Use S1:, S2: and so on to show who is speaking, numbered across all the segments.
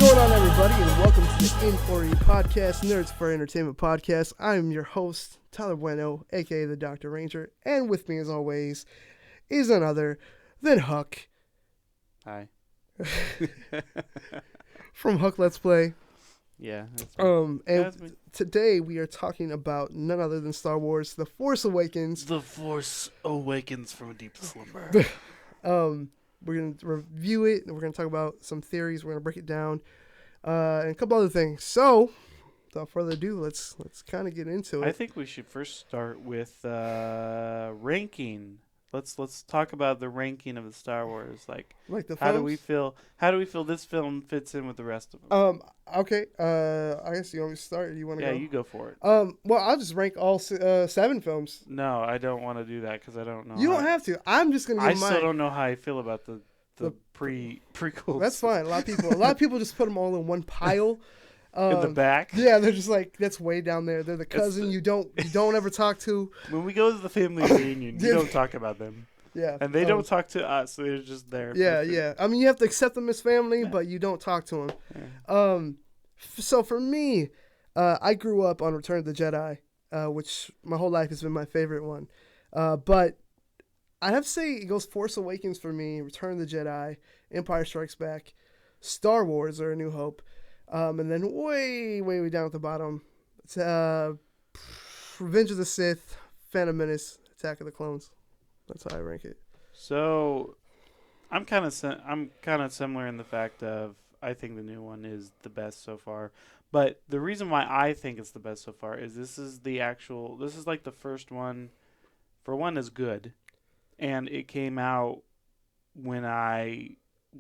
S1: going on, everybody, and welcome to the N4E podcast, Nerds for Entertainment podcast. I'm your host, Tyler Bueno, aka the Dr. Ranger, and with me, as always, is none other than Huck.
S2: Hi.
S1: From Huck Let's Play.
S2: Yeah.
S1: Today we are talking about none other than Star Wars: The Force Awakens.
S2: The Force Awakens from a deep slumber.
S1: We're going to review it, and we're going to talk about some theories. We're going to break it down, and a couple other things. So, without further ado, let's kind of get into it.
S2: I think we should first start with ranking. Let's talk about the ranking of the Star Wars. Like
S1: the
S2: how
S1: films?
S2: do we feel? How do we feel this film fits in with the rest of them?
S1: Okay. I guess you want me to start? Or you want to go?
S2: Yeah, you go for it.
S1: Well, I'll just rank all 7 films.
S2: No, I don't want to do that because I don't know.
S1: You don't have to. I'm just gonna give mine.
S2: I still don't know how I feel about the prequels.
S1: That's fine. A lot of people just put them all in one pile.
S2: In the back.
S1: Yeah, they're just like, that's way down there. They're the cousin you don't ever talk to.
S2: When we go to the family reunion, you don't talk about them.
S1: Yeah.
S2: And they don't talk to us. They're just there.
S1: Yeah. I mean, you have to accept them as family, but you don't talk to them. Yeah. So for me, I grew up on Return of the Jedi, which my whole life has been my favorite one. But I have to say it goes Force Awakens for me, Return of the Jedi, Empire Strikes Back, Star Wars or A New Hope, and then way down at the bottom, it's Revenge of the Sith, Phantom Menace, Attack of the Clones. That's how I rank it.
S2: So, I'm kind of similar in the fact of I think the new one is the best so far. But the reason why I think it's the best so far is this is like the first one. For one, is good, and it came out when I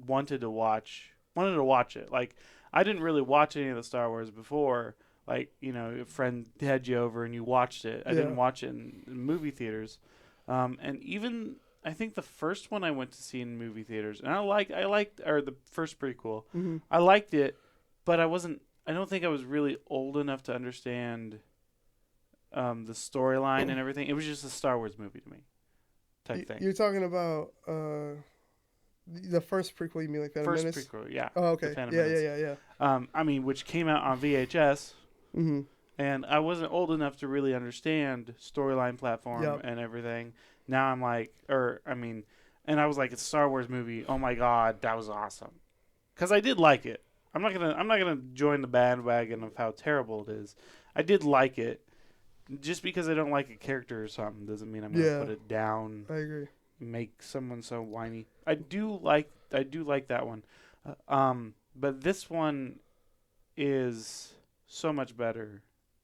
S2: wanted to watch it. Like, I didn't really watch any of the Star Wars before. Like, a friend had you over and you watched it. I didn't watch it in movie theaters. And even I think the first one I went to see in movie theaters, and I liked the first prequel.
S1: Mm-hmm.
S2: I liked it, but I don't think I was really old enough to understand the storyline and everything. It was just a Star Wars movie to me, type thing.
S1: You're talking about the first prequel, you mean like Phantom Menace?
S2: First prequel, yeah.
S1: Oh, okay. Yeah.
S2: I mean, which came out on VHS.
S1: Mm-hmm.
S2: And I wasn't old enough to really understand storyline platform and everything. Now I'm like, and I was like, it's a Star Wars movie. Oh my God, that was awesome. Because I did like it. I'm not gonna join the bandwagon of how terrible it is. I did like it. Just because I don't like a character or something doesn't mean I'm gonna put it down.
S1: I agree.
S2: Make someone so whiny. I do like that one. But this one is so much better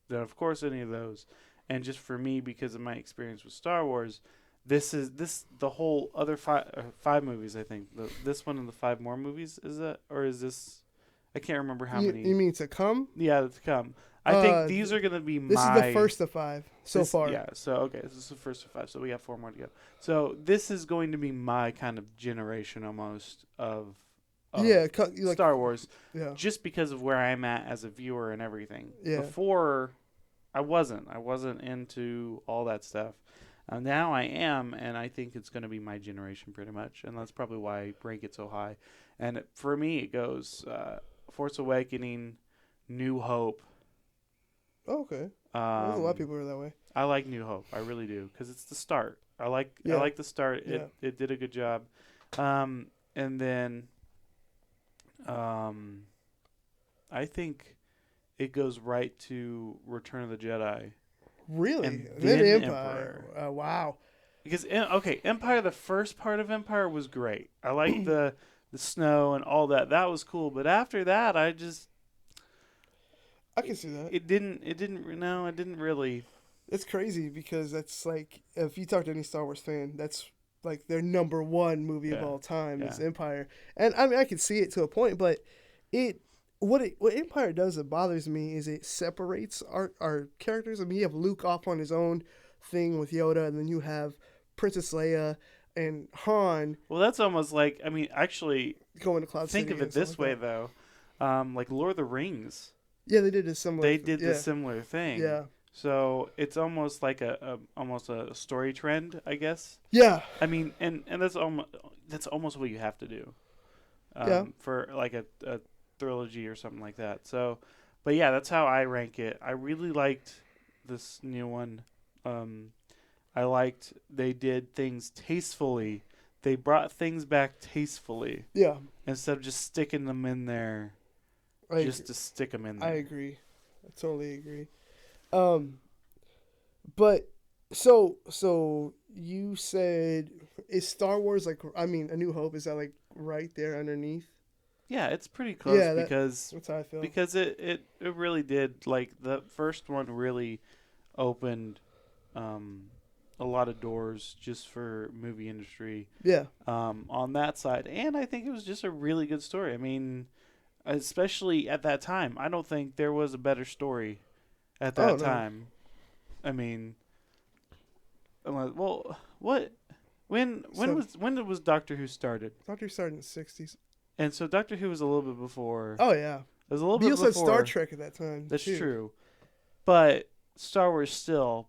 S2: than, of course, any of those. And just for me, because of my experience with Star Wars, the whole other 5 movies, I think. This one and the 5 more movies, is that? Or is this? I can't remember how many.
S1: You mean to come?
S2: Yeah, to come. I think these are going to be
S1: This is the first of 5 so far.
S2: Yeah, so, okay, this is the first of 5, so we have 4 more to go. So this is going to be my kind of generation almost of Star Wars.
S1: Yeah.
S2: Just because of where I'm at as a viewer and everything.
S1: Yeah.
S2: Before, I wasn't into all that stuff. Now I am, and I think it's going to be my generation pretty much, and that's probably why I rank it so high. And for me, it goes Force Awakening, New Hope.
S1: Oh, okay. A lot of people are that way.
S2: I like New Hope. I really do, because it's the start. I like the start. It did a good job. And then I think it goes right to Return of the Jedi.
S1: Really?
S2: And then Empire.
S1: Wow.
S2: Because Empire, the first part of Empire was great. I liked the snow and all that. That was cool. But after that, I
S1: can see that.
S2: It didn't really.
S1: It's crazy because that's like, if you talk to any Star Wars fan, that's like their number 1 movie of all time is Empire. And I mean, I can see it to a point, but what Empire does that bothers me is it separates our characters. I mean, you have Luke off on his own thing with Yoda, and then you have Princess Leia and Han.
S2: Well, that's almost like, I mean, actually,
S1: going to Cloud City.
S2: Think of it this way, though. Like Lord of the Rings.
S1: Yeah, they did a similar.
S2: They did the similar thing.
S1: Yeah.
S2: So it's almost like almost a story trend, I guess.
S1: Yeah.
S2: I mean, and that's almost what you have to do. For like a trilogy or something like that. So, but yeah, that's how I rank it. I really liked this new one. I liked they did things tastefully. They brought things back tastefully
S1: Yeah,
S2: instead of just sticking them in there just to stick them in there.
S1: I agree. I totally agree. But so you said, is Star Wars like? I mean, A New Hope, is that like right there underneath?
S2: Yeah, it's pretty close
S1: Yeah,
S2: because
S1: that's how I feel.
S2: it really did, like, the first one really opened a lot of doors just for movie industry
S1: Yeah.
S2: on that side, and I think it was just a really good story. I mean, especially at that time, I don't think there was a better story at that
S1: No.
S2: time. I mean, well, what when was Doctor Who started?
S1: Doctor Who started in the 60s.
S2: And so Doctor Who was a little bit before.
S1: Oh yeah.
S2: It was a little
S1: But you
S2: bit
S1: also
S2: before.
S1: had Star Trek at that time.
S2: That's
S1: too.
S2: true, but Star Wars still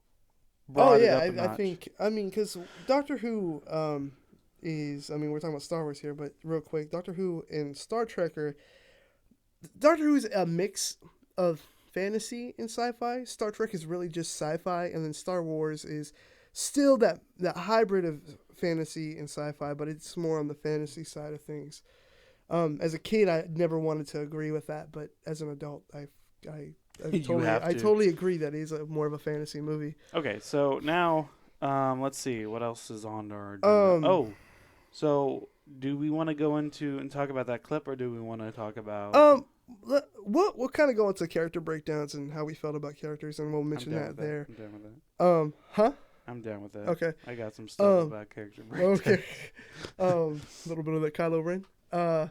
S2: brought it up a notch.
S1: I think. I mean, because Doctor Who is. I mean, we're talking about Star Wars here, but real quick, Doctor Who and Star Trek are. Doctor Who is a mix of fantasy and sci-fi. Star Trek is really just sci-fi, and then Star Wars is still that hybrid of fantasy and sci-fi, but it's more on the fantasy side of things. As a kid, I never wanted to agree with that, but as an adult, I totally agree that it's more of a fantasy movie.
S2: Okay, so now let's see what else is on our agenda. So do we want to go into and talk about that clip, or do we want to talk about?
S1: We'll kind of go into character breakdowns and how we felt about characters, and we'll mention that there.
S2: I'm down with that.
S1: Huh?
S2: I'm down with that.
S1: Okay.
S2: I got some stuff about character breakdowns.
S1: Okay. A little bit of that Kylo Ren.
S2: Well,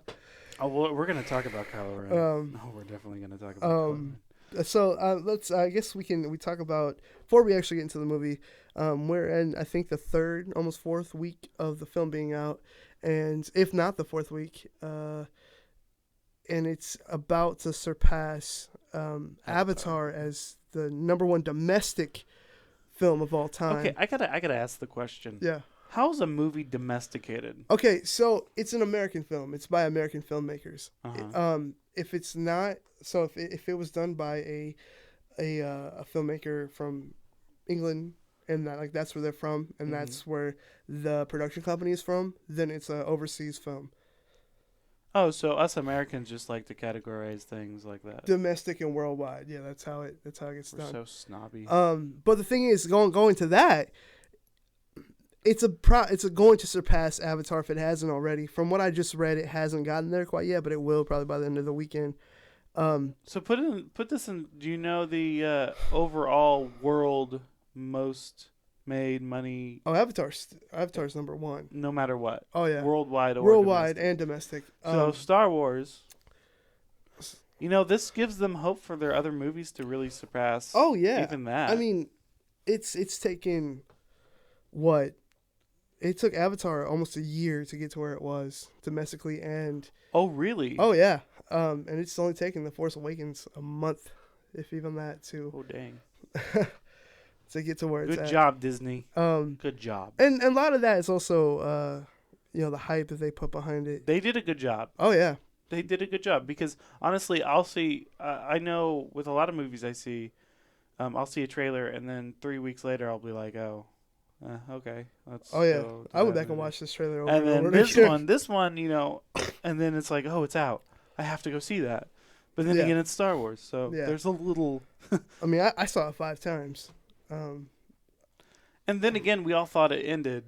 S2: we're gonna talk about Kylo Ren. We're definitely gonna talk about Kylo Ren.
S1: So let's. I guess we talk about, before we actually get into the movie. We're in, I think, the third, almost fourth week of the film being out, and if not the fourth week, and it's about to surpass Avatar as the #1 domestic film of all time.
S2: Okay, I gotta ask the question.
S1: Yeah.
S2: How's a movie domesticated?
S1: Okay, so it's an American film. It's by American filmmakers.
S2: Uh-huh.
S1: If it's not, so if it was done by a filmmaker from England, and that's where they're from, and that's where the production company is from, then it's an overseas film.
S2: Oh, so us Americans just like to categorize things like that.
S1: Domestic and worldwide. Yeah, that's how it gets done.
S2: We're so snobby.
S1: But the thing is, going to that, it's going to surpass Avatar if it hasn't already. From what I just read, it hasn't gotten there quite yet, but it will probably by the end of the weekend.
S2: So put this in. Do you know the overall world most made money?
S1: Oh, Avatar's #1.
S2: No matter what.
S1: Oh yeah,
S2: worldwide
S1: and domestic.
S2: So Star Wars. You know, this gives them hope for their other movies to really surpass.
S1: Oh yeah,
S2: even that.
S1: I mean, it's taken what? It took Avatar almost a year to get to where it was domestically, and
S2: oh really?
S1: Oh yeah, and it's only taken The Force Awakens a month, if even that, to
S2: oh dang,
S1: to get to where it's at.
S2: Good job, Disney. Good job.
S1: And a lot of that is also the hype that they put behind it.
S2: They did a good job.
S1: Oh yeah,
S2: they did a good job, because honestly, I'll see. I know with a lot of movies I see, I'll see a trailer, and then 3 weeks later I'll be like, oh. Okay.
S1: I went back and watched this trailer over
S2: and then
S1: over
S2: this one, and then it's like, oh, it's out. I have to go see that. But then again, it's Star Wars, so there's a little.
S1: I mean, I saw it 5 times.
S2: And then again, we all thought it ended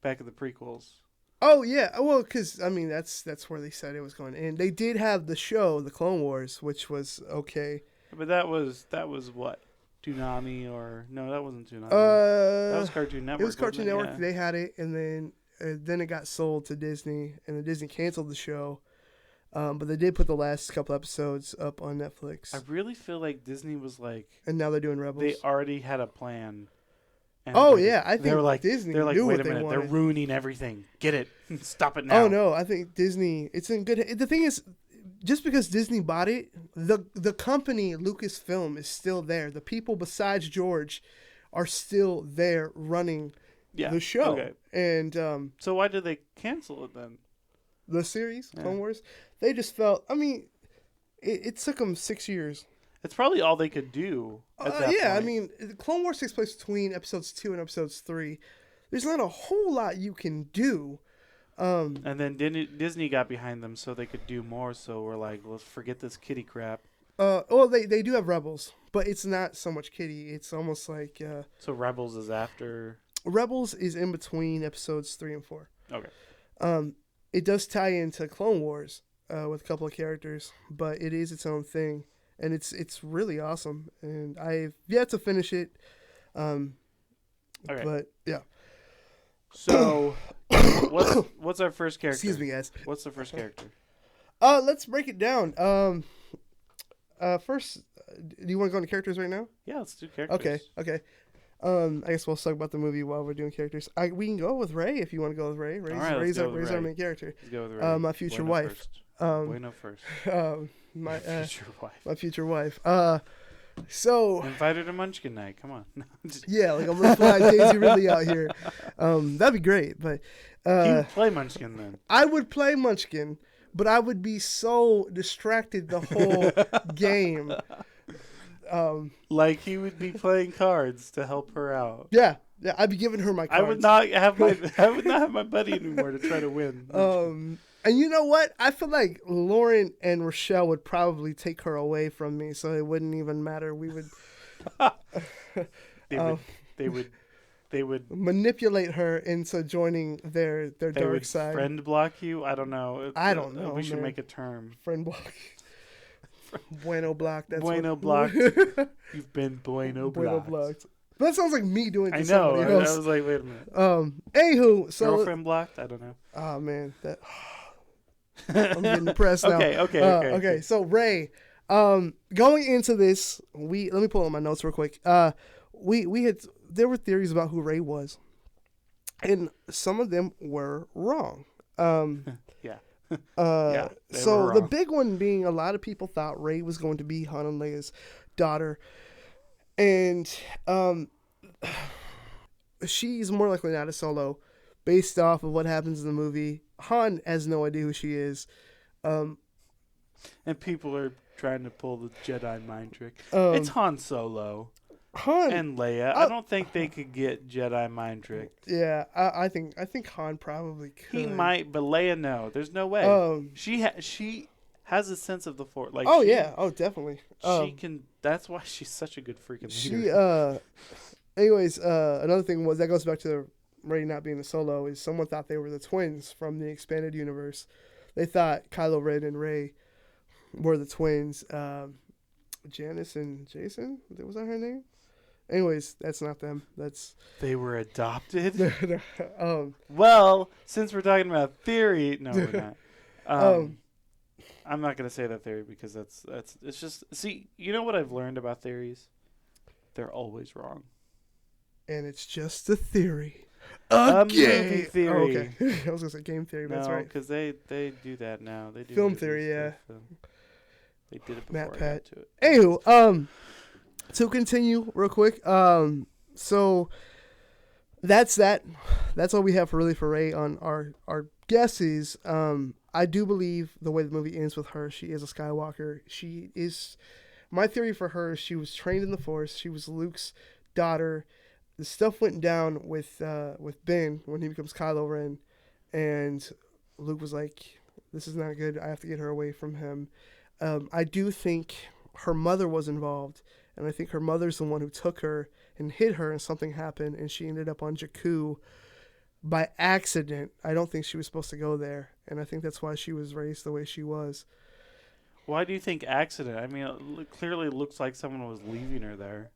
S2: back at the prequels.
S1: Oh yeah, well, because I mean that's where they said it was going to end. They did have the show, The Clone Wars, which was okay.
S2: But that was what? Toonami, or no, that wasn't Toonami. That was Cartoon Network.
S1: It was Cartoon Network.
S2: Yeah.
S1: They had it, and then it got sold to Disney, and then Disney canceled the show. But they did put the last couple episodes up on Netflix.
S2: I really feel like Disney was like,
S1: and now they're doing Rebels.
S2: They already had a plan.
S1: I think
S2: they were like,
S1: Disney
S2: they're like,
S1: knew
S2: wait
S1: what
S2: a minute, they're ruining everything. Get it, stop it now.
S1: Oh no, I think Disney. It's in good. The thing is, just because Disney bought it, the company Lucasfilm is still there. The people besides George are still there running the show.
S2: Okay.
S1: And
S2: so why did they cancel it then?
S1: The series, Clone Wars, they just felt. I mean, It took them 6 years.
S2: It's probably all they could do at that
S1: Yeah,
S2: point.
S1: I mean, Clone Wars takes place between episodes 2 and episodes 3. There's not a whole lot you can do.
S2: And then Disney got behind them so they could do more. So we're like, let's forget this kitty crap.
S1: They do have Rebels, but it's not so much kiddie. It's almost like
S2: So Rebels is after.
S1: Rebels is in between episodes 3 and 4.
S2: Okay.
S1: It does tie into Clone Wars with a couple of characters, but it is its own thing, and it's really awesome. And I've yet to finish it.
S2: Okay.
S1: But yeah.
S2: So, what's our first character?
S1: Excuse me, guys.
S2: What's the first character?
S1: Let's break it down. First, do you want to go into characters right now?
S2: Yeah, let's do characters.
S1: Okay. I guess we'll talk about the movie while we're doing characters. We can go with Ray if you want to go with Ray. Ray's our main character.
S2: Let's go with Ray.
S1: My future wife.
S2: Bueno first.
S1: My
S2: future wife.
S1: My future wife. So
S2: invite her to Munchkin night. Come on.
S1: Yeah, like I'm gonna fly Daisy Ridley out here. That'd be great. But
S2: you would play Munchkin then.
S1: I would play Munchkin, but I would be so distracted the whole game.
S2: Like he would be playing cards to help her out.
S1: Yeah, I'd be giving her my cards.
S2: I would not have my buddy anymore to try to win.
S1: And you know what? I feel like Lauren and Rochelle would probably take her away from me, so it wouldn't even matter. We would.
S2: They would
S1: manipulate her into joining their dark side.
S2: Friend block you? I don't know.
S1: I don't know.
S2: We should make a term.
S1: Friend block. Bueno block. That's
S2: bueno blocked. You've been bueno blocked.
S1: But that sounds like me doing it to
S2: I know.
S1: somebody else.
S2: I was like, wait a minute.
S1: Anywho, so
S2: girlfriend blocked? I don't know.
S1: Oh man, I'm getting depressed now.
S2: Okay.
S1: So Ray, going into this, let me pull up my notes real quick. There were theories about who Ray was, and some of them were wrong.
S2: Yeah.
S1: So the big one being a lot of people thought Ray was going to be Han and Leia's daughter, and she's more likely not a Solo, based off of what happens in the movie. Han has no idea who she is.
S2: And people are trying to pull the Jedi mind trick. It's Han Solo.
S1: Han
S2: and Leia. I don't think they could get Jedi mind tricked.
S1: Yeah, I think Han probably could.
S2: He might, but Leia, no. There's no way. She has a sense of the Force. Like,
S1: definitely.
S2: She can. That's why she's such a good freaking leader.
S1: Anyways, another thing that goes back to Rey not being a Solo is someone thought they were the twins from the expanded universe. They thought Kylo Ren and Rey were the twins. Janice and Jason, was that her name? Anyways, that's not them.
S2: They were adopted.
S1: they're,
S2: well, since we're talking about theory, no, we're not. I'm not gonna say that theory because it's just, see, you know what I've learned about theories? They're always wrong.
S1: And it's just a theory.
S2: A movie theory.
S1: Oh, okay. I was gonna say game theory, but that's right.
S2: because they do that now. They do
S1: film theory, yeah.
S2: They did it before
S1: Matt
S2: I
S1: Pat.
S2: got to it.
S1: Anywho, to continue real quick, so that's that. That's all we have for Rey on our guesses. I do believe the way the movie ends with her, she is a Skywalker. She is, my theory for her, she was trained in the Force. She was Luke's daughter. The stuff went down with Ben when he becomes Kylo Ren, and Luke was like, "This is not good. I have to get her away from him." I do think her mother was involved, and I think her mother's the one who took her and hid her, and something happened, and she ended up on Jakku by accident. I don't think she was supposed to go there, and I think that's why she was raised the way she was.
S2: Why do you think accident? I mean, it clearly looks like someone was leaving her there.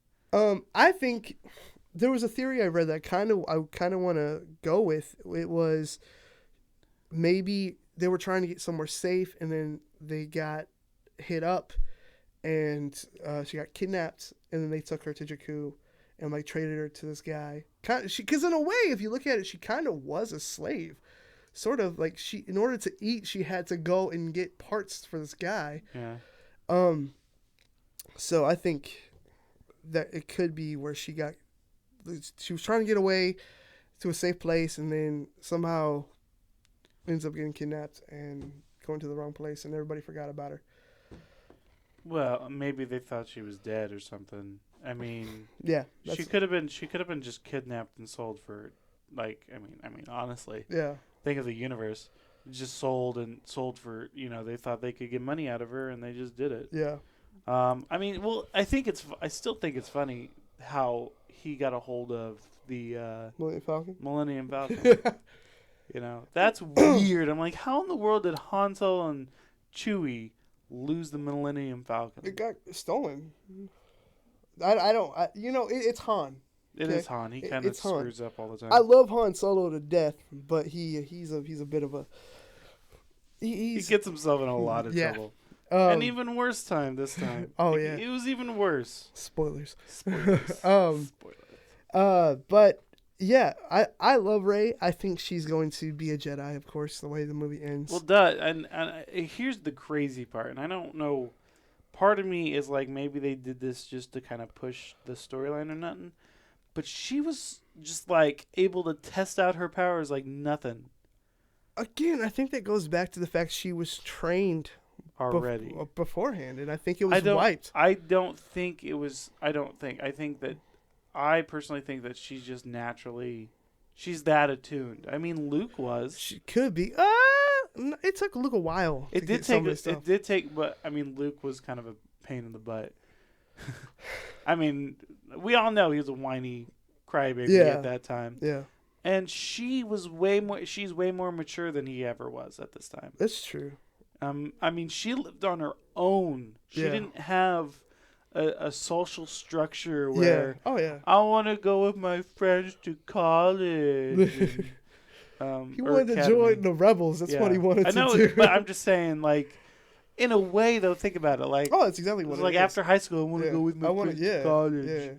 S1: I think there was a theory I read that I kind of want to go with. It was maybe they were trying to get somewhere safe, and then they got hit up, and she got kidnapped, and then they took her to Jakku and like traded her to this guy. Because in a way, if you look at it, she kind of was a slave. Sort of like in order to eat, she had to go and get parts for this guy.
S2: Yeah.
S1: So I think that it could be where she was trying to get away to a safe place, and then somehow ends up getting kidnapped and going to the wrong place, and everybody forgot about her.
S2: Well, maybe they thought she was dead or something. I mean,
S1: Yeah,
S2: she could have been. She could have been just kidnapped and sold for, like, honestly,
S1: yeah,
S2: think of the universe. Just sold for. They thought they could get money out of her, and they just did it.
S1: yeah.
S2: I think I still think it's funny how he got a hold of the
S1: Millennium Falcon.
S2: Millennium Falcon. That's weird. I'm like, how in the world did Han Solo and Chewie lose the Millennium Falcon?
S1: It got stolen. I don't. It's Han.
S2: It is Han. He kind of screws up all the time.
S1: I love Han Solo to death, but he's a bit of a. He
S2: gets himself in a lot of trouble. And even worse this time.
S1: Oh yeah,
S2: it was even worse.
S1: Spoilers.
S2: Spoilers.
S1: But yeah, I love Rey. I think she's going to be a Jedi, of course, the way the movie ends.
S2: Well, and here's the crazy part, and I don't know. Part of me is like maybe they did this just to kind of push the storyline or nothing, but she was just like able to test out her powers like nothing.
S1: Again, I think that goes back to the fact she was trained
S2: already
S1: beforehand, and I think it was wiped.
S2: I personally think that she's just naturally, she's that attuned. I mean, Luke was.
S1: She could be. It took Luke a while. It did
S2: take, but I mean, Luke was kind of a pain in the butt. I mean, we all know he was a whiny crybaby at that time.
S1: Yeah.
S2: And she's way more mature than he ever was at this time.
S1: That's true.
S2: I mean, she lived on her own. She didn't have a social structure where I want to go with my friends to college.
S1: He wanted to join the rebels. That's what he wanted to do.
S2: But I'm just saying, like, in a way, though, think about it. Like,
S1: that's exactly what it is.
S2: Like, after high school, I want to go with my friends to college. Yeah.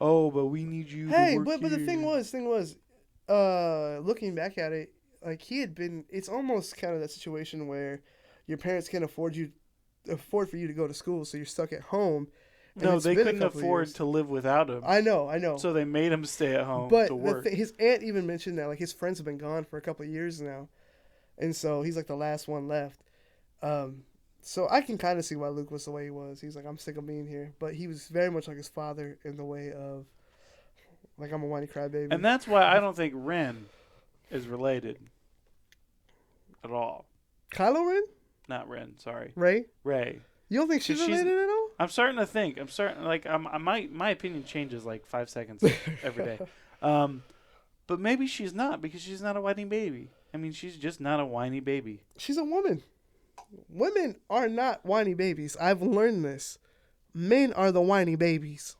S2: Oh, but we need you to work
S1: but the thing was, looking back at it, like, it's almost kind of that situation where your parents can't afford for you to go to school, so you're stuck at home.
S2: No, they couldn't afford to live without him.
S1: I know.
S2: So they made him stay at home to work.
S1: But his aunt even mentioned that, like, his friends have been gone for a couple of years now, and so he's like the last one left. So I can kind of see why Luke was the way he was. He's like, I'm sick of being here, but he was very much like his father in the way of, like, I'm a whiny crybaby.
S2: And that's why I don't think Ren is related at all.
S1: Kylo Ren?
S2: Not Ren. Sorry.
S1: Rey. You don't think she's related at all?
S2: I'm starting to think. My opinion changes like 5 seconds every day. But maybe she's not, because she's not a whiny baby. I mean, she's just not a whiny baby.
S1: She's a woman. Women are not whiny babies. I've learned this. Men are the whiny babies.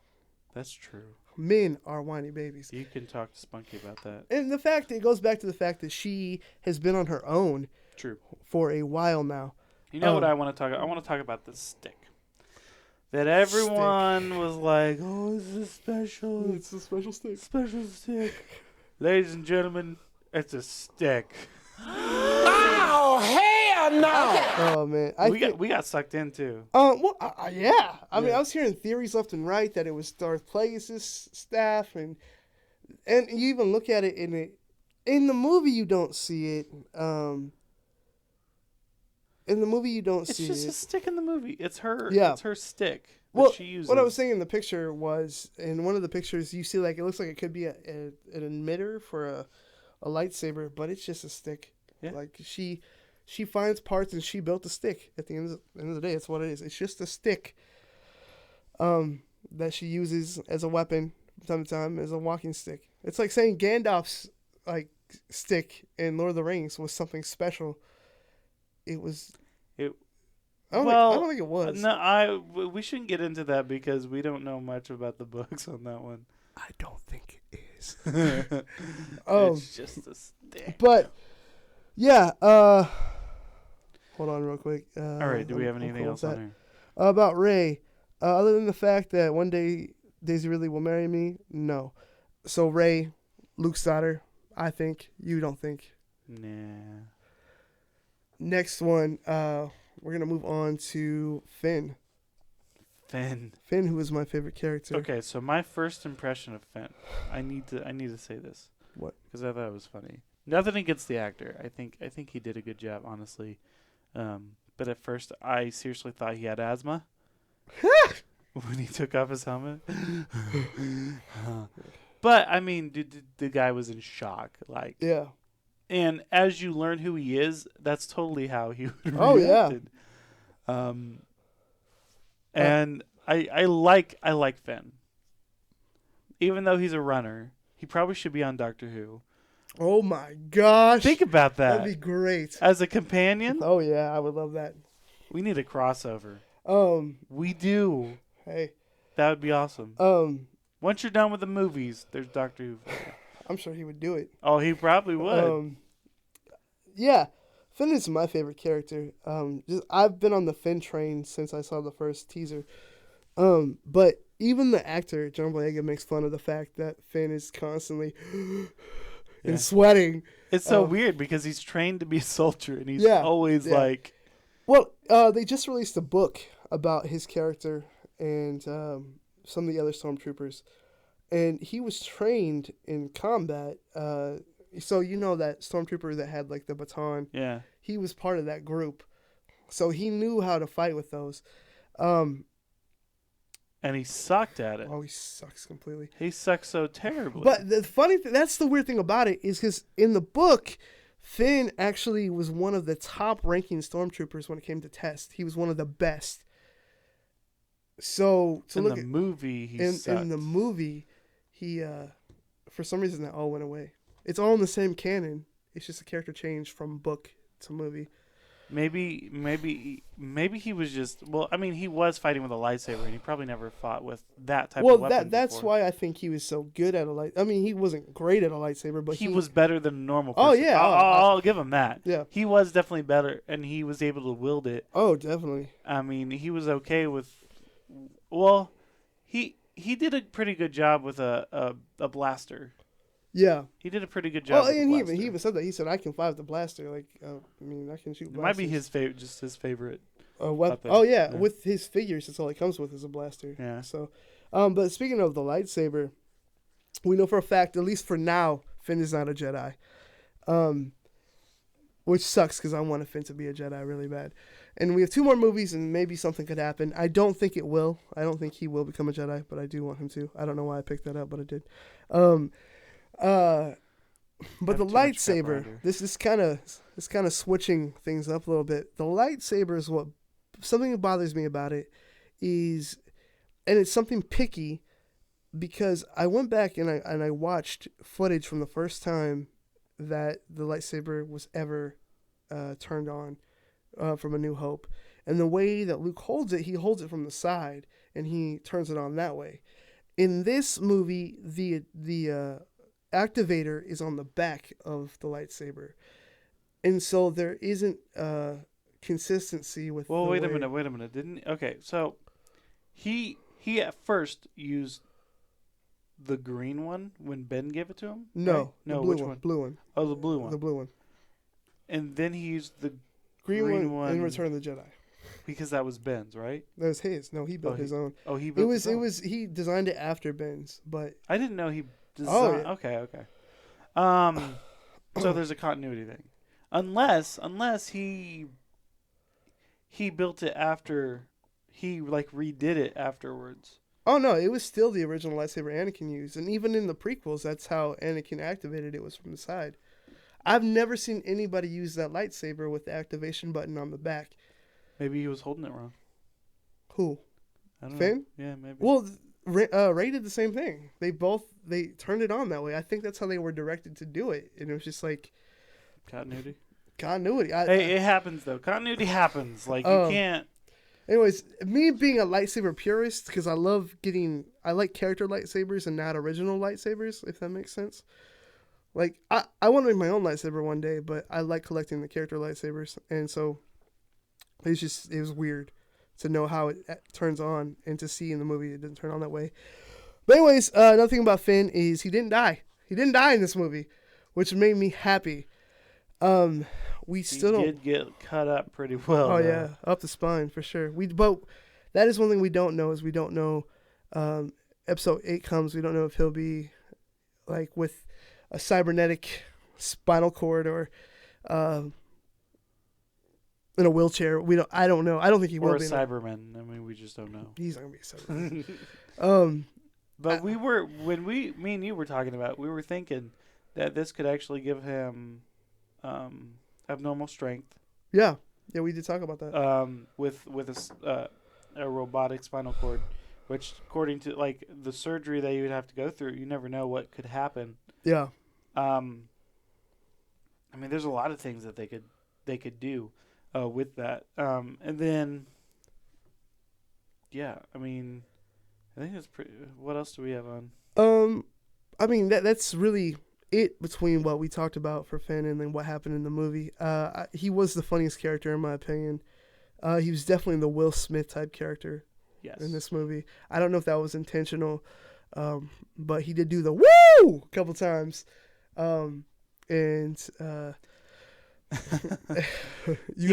S2: That's true.
S1: Men are whiny babies.
S2: You can talk to Spunky about that.
S1: And it goes back to the fact that she has been on her own.
S2: True.
S1: For a while now.
S2: You know what I want to talk about? I want to talk about the stick. That everyone was like, oh, this is special.
S1: It's a special stick.
S2: Special stick. Ladies and gentlemen, it's a stick.
S3: Oh, hell no!
S1: Okay. Oh, man.
S2: We got sucked in, too.
S1: Yeah. I mean, I was hearing theories left and right that it was Darth Plagueis' staff. And you even look at it in the movie, you don't see it. In the movie, you don't see it.
S2: It's just a stick in the movie. It's her.
S1: Yeah.
S2: It's her stick.
S1: Well,
S2: she uses.
S1: What I was saying in the picture was, in one of the pictures, you see, like, it looks like it could be an emitter for a lightsaber, but it's just a stick.
S2: Yeah.
S1: Like, she finds parts and she built a stick. At the end of the day, that's what it is. It's just a stick. That she uses as a weapon from time to time, as a walking stick. It's like saying Gandalf's, like, stick in Lord of the Rings was something special. It was. I don't think it was.
S2: No, we shouldn't get into that because we don't know much about the books on that one.
S1: I don't think it is.
S2: It's just a stick.
S1: But yeah, hold on real quick.
S2: All right, do we have anything else on here?
S1: About Rey, other than the fact that one day Daisy Ridley will marry me? No. So Rey, Luke's daughter, I think. You don't think?
S2: Nah.
S1: Next one, we're going to move on to Finn.
S2: Finn,
S1: who is my favorite character.
S2: Okay, so my first impression of Finn, I need to say this.
S1: What?
S2: Because I thought it was funny. Nothing against the actor. I think he did a good job, honestly. But at first, I seriously thought he had asthma. when he took off his helmet. But I mean, the guy was in shock, like.
S1: Yeah.
S2: And as you learn who he is, that's totally how he would
S1: Oh, yeah.
S2: reacted. And I like Finn. Even though he's a runner, he probably should be on Doctor Who.
S1: Oh my gosh.
S2: Think about that.
S1: That'd be great.
S2: As a companion,
S1: Oh yeah, I would love that.
S2: we need a crossover. We do.
S1: Hey.
S2: That would be awesome. Once you're done with the movies, there's Doctor Who.
S1: I'm sure he would do it.
S2: Oh, he probably would.
S1: Yeah. Finn is my favorite character. I've been on the Finn train since I saw the first teaser. But even the actor, John Boyega, makes fun of the fact that Finn is constantly and sweating.
S2: It's so weird because he's trained to be a soldier and he's always like...
S1: Well, they just released a book about his character and some of the other stormtroopers. And he was trained in combat. So you know that stormtrooper that had like the baton?
S2: Yeah.
S1: He was part of that group. So he knew how to fight with those.
S2: And he sucked at it.
S1: Oh, he sucks completely.
S2: He sucks so terribly.
S1: But the funny thing, that's the weird thing about it, is because in the book, Finn actually was one of the top-ranking stormtroopers when it came to test. He was one of the best. So
S2: in the movie, he sucked.
S1: In the movie, he for some reason that all went away. It's all in the same canon. It's just a character change from book to movie.
S2: Maybe he was just... Well, I mean, he was fighting with a lightsaber, and he probably never fought with that type of weapon
S1: that's
S2: before.
S1: why I think he was so good at a light. I mean, he wasn't great at a lightsaber, but
S2: he was better than a normal person.
S1: Oh, yeah.
S2: I'll give him that.
S1: Yeah.
S2: He was definitely better, and he was able to wield it.
S1: Oh, definitely.
S2: I mean, he was okay with... Well, he did a pretty good job with a blaster.
S1: Yeah.
S2: He did a pretty good job with
S1: and
S2: the
S1: he
S2: blaster.
S1: even said that. He said, I can fly with the blaster. Like, I mean, I can shoot blasters.
S2: It might be his favorite, just his favorite weapon.
S1: Oh, yeah. With his figures, that's all he comes with is a blaster.
S2: Yeah.
S1: So, but speaking of the lightsaber, we know for a fact, at least for now, Finn is not a Jedi. Which sucks because I want Finn to be a Jedi really bad. And we have 2 more movies and maybe something could happen. I don't think it will. I don't think he will become a Jedi, but I do want him to. I don't know why I picked that up, but I did. But the lightsaber, this is kind of switching things up a little bit. The lightsaber is something that bothers me about it is, and it's something picky, because I went back and I watched footage from the first time that the lightsaber was ever turned on from A New Hope, and the way that Luke holds it, he holds it from the side and he turns it on that way. In this movie, the activator is on the back of the lightsaber, and so there isn't consistency with.
S2: Well, wait a minute. Didn't so he at first used the green one when Ben gave it to him?
S1: No,
S2: right? No, which one?
S1: Blue one.
S2: Oh, the blue one.
S1: The blue one.
S2: And then he used the
S1: green one in Return of the Jedi.
S2: Because that was Ben's, right?
S1: That was his. No, he built his own.
S2: Oh, he built his own.
S1: It was he designed it after Ben's, but
S2: I didn't know he designed.
S1: Oh, yeah.
S2: Okay. So there's a continuity thing, unless he built it after he like redid it afterwards.
S1: Oh no, it was still the original lightsaber Anakin used, and even in the prequels, that's how Anakin activated it, was from the side. I've never seen anybody use that lightsaber with the activation button on the back.
S2: Maybe he was holding it wrong.
S1: Who?
S2: I don't
S1: Finn?
S2: know. Yeah, maybe.
S1: Well, Ray did the same thing. They turned it on that way. I think that's how they were directed to do it, and it was just like
S2: continuity.
S1: Hey,
S2: it happens though. Continuity happens. Like you can't.
S1: Anyways, me being a lightsaber purist, because I like character lightsabers and not original lightsabers, if that makes sense. Like, I want to make my own lightsaber one day, but I like collecting the character lightsabers, and so it was weird to know how it turns on, and to see in the movie it didn't turn on that way. But anyways, another thing about Finn is he didn't die. He didn't die in this movie, which made me happy. We still
S2: did get cut up pretty well.
S1: Oh yeah, up the spine for sure. But that is one thing we don't know, is we don't know. Episode 8 comes, we don't know if he'll be like with a cybernetic spinal cord or in a wheelchair. I don't know. I don't think he will
S2: Or a
S1: be.
S2: Cyberman. I mean, we just don't know.
S1: He's not gonna be a Cyberman.
S2: But me and you were talking about, we were thinking that this could actually give him abnormal strength.
S1: Yeah, we did talk about that.
S2: With a robotic spinal cord, which according to like the surgery that you would have to go through, you never know what could happen.
S1: Yeah.
S2: I mean, there's a lot of things that they could do with that. And then, yeah, I mean, I think that's pretty. What else do we have on?
S1: I mean that's really it between what we talked about for Finn and then what happened in the movie. He was the funniest character in my opinion. He was definitely the Will Smith type character.
S2: Yes.
S1: In this movie. I don't know if that was intentional, but he did do the woo a couple times. He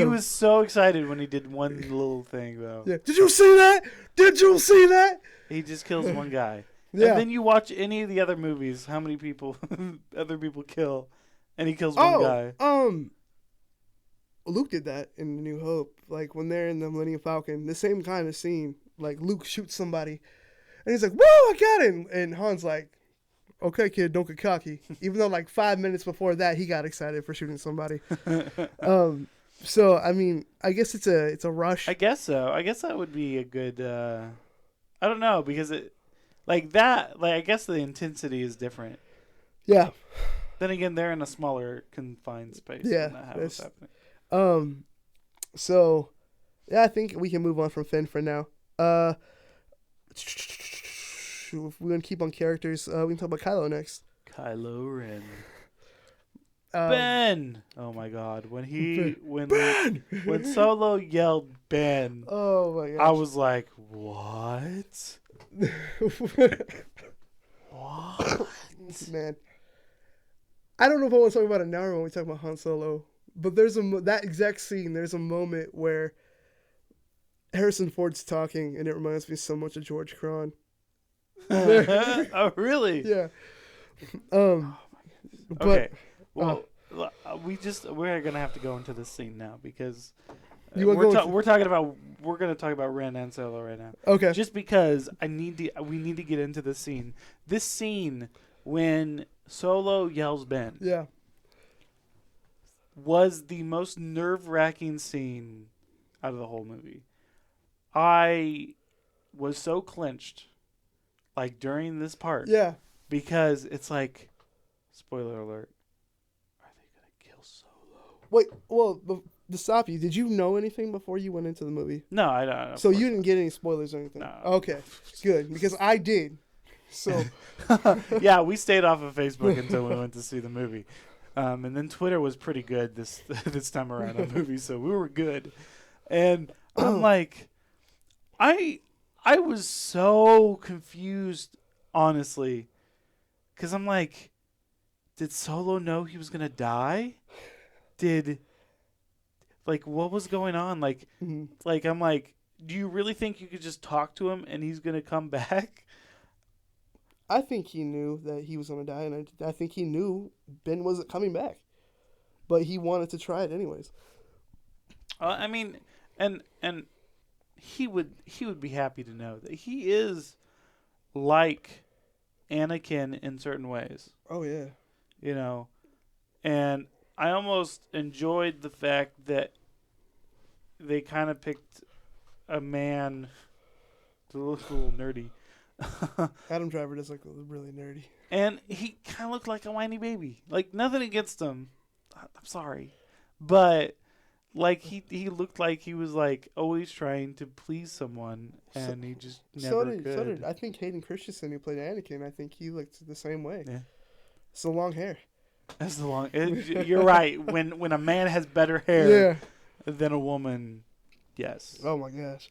S2: was so excited when he did one little thing, though.
S1: Yeah. Did you see that? Did you see that?
S2: He just kills one guy.
S1: Yeah.
S2: And then you watch any of the other movies, how many people other people kill, and he kills one guy.
S1: Luke did that in New Hope. Like, when they're in the Millennium Falcon, the same kind of scene. Like, Luke shoots somebody, and he's like, whoa, I got him! And Han's like, okay, kid, don't get cocky. Even though, like, 5 minutes before that, he got excited for shooting somebody. So, I mean, I guess it's a rush.
S2: I guess so. I guess that would be a good, I don't know, because it, like that, like, I guess the intensity is different.
S1: Yeah.
S2: Then again, they're in a smaller, confined space.
S1: Yeah.
S2: That's happening.
S1: So, yeah, I think we can move on from Finn for now. If we're going to keep on characters, we can talk about Kylo next.
S2: Kylo Ren. Ben! Oh my god. When Solo yelled Ben,
S1: oh my god,
S2: I was like, what? What?
S1: Man. I don't know if I want to talk about it now or when we talk about Han Solo, but there's that exact scene, there's a moment where Harrison Ford's talking, and it reminds me so much of George Cron.
S2: Oh, really?
S1: Yeah. But,
S2: okay. Well, we're gonna have to go into this scene now because we're gonna talk about Ren and Solo right now.
S1: Okay.
S2: Just because we need to get into this scene. This scene when Solo yells Ben.
S1: Yeah.
S2: Was the most nerve-wracking scene out of the whole movie. I was so clenched, like, during this part.
S1: Yeah.
S2: Because it's like, spoiler alert, are they going to kill Solo?
S1: Wait, well, to stop you, did you know anything before you went into the movie?
S2: No, I don't.
S1: So you didn't get any spoilers or anything?
S2: No.
S1: Okay, good, because I did. So.
S2: Yeah, we stayed off of Facebook until we went to see the movie. And then Twitter was pretty good this time around on movies, so we were good. And I'm like, I was so confused, honestly, because I'm like, did Solo know he was gonna die? What was going on? Like, like I'm like, do you really think you could just talk to him and he's gonna come back?
S1: I think he knew that he was gonna die, and I think he knew Ben wasn't coming back, but he wanted to try it anyways.
S2: I mean, and he would be happy to know that he is like Anakin in certain ways.
S1: Oh yeah.
S2: You know, and I almost enjoyed the fact that they kind of picked a man to look a little nerdy.
S1: Adam Driver does look really nerdy.
S2: And he kind of looked like a whiny baby. Like, nothing against him. I'm sorry. But, like, he looked like he was, like, always trying to please someone, and he just never could.
S1: So did I think Hayden Christensen, who played Anakin, I think he looked the same way.
S2: Yeah.
S1: It's the long hair.
S2: That's the long... You're right. When a man has better hair than a woman, yes.
S1: Oh, my gosh.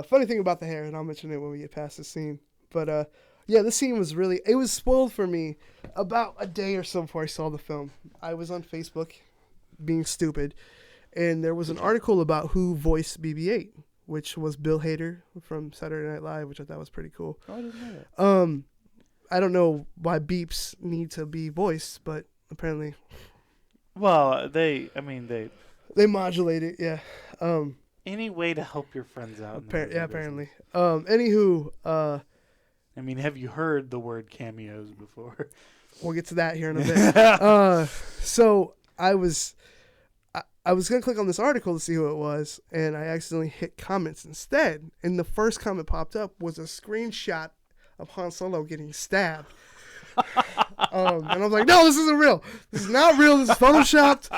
S1: Funny thing about the hair, and I'll mention it when we get past the scene. But, yeah, this scene was really... It was spoiled for me about a day or so before I saw the film. I was on Facebook being stupid, and there was an article about who voiced BB-8, which was Bill Hader from Saturday Night Live, which I thought was pretty cool.
S2: Oh, I didn't know that.
S1: I don't know why beeps need to be voiced, but apparently...
S2: Well,
S1: They modulate it, yeah.
S2: Any way to help your friends out. In the movie
S1: Apparently.
S2: business.
S1: Anywho,
S2: I mean, have you heard the word cameos before?
S1: we'll get to that here in a bit. So I was gonna click on this article to see who it was, and I accidentally hit comments instead. And the first comment popped up was a screenshot of Han Solo getting stabbed. And I was like, no, this isn't real. This is not real. This is photoshopped.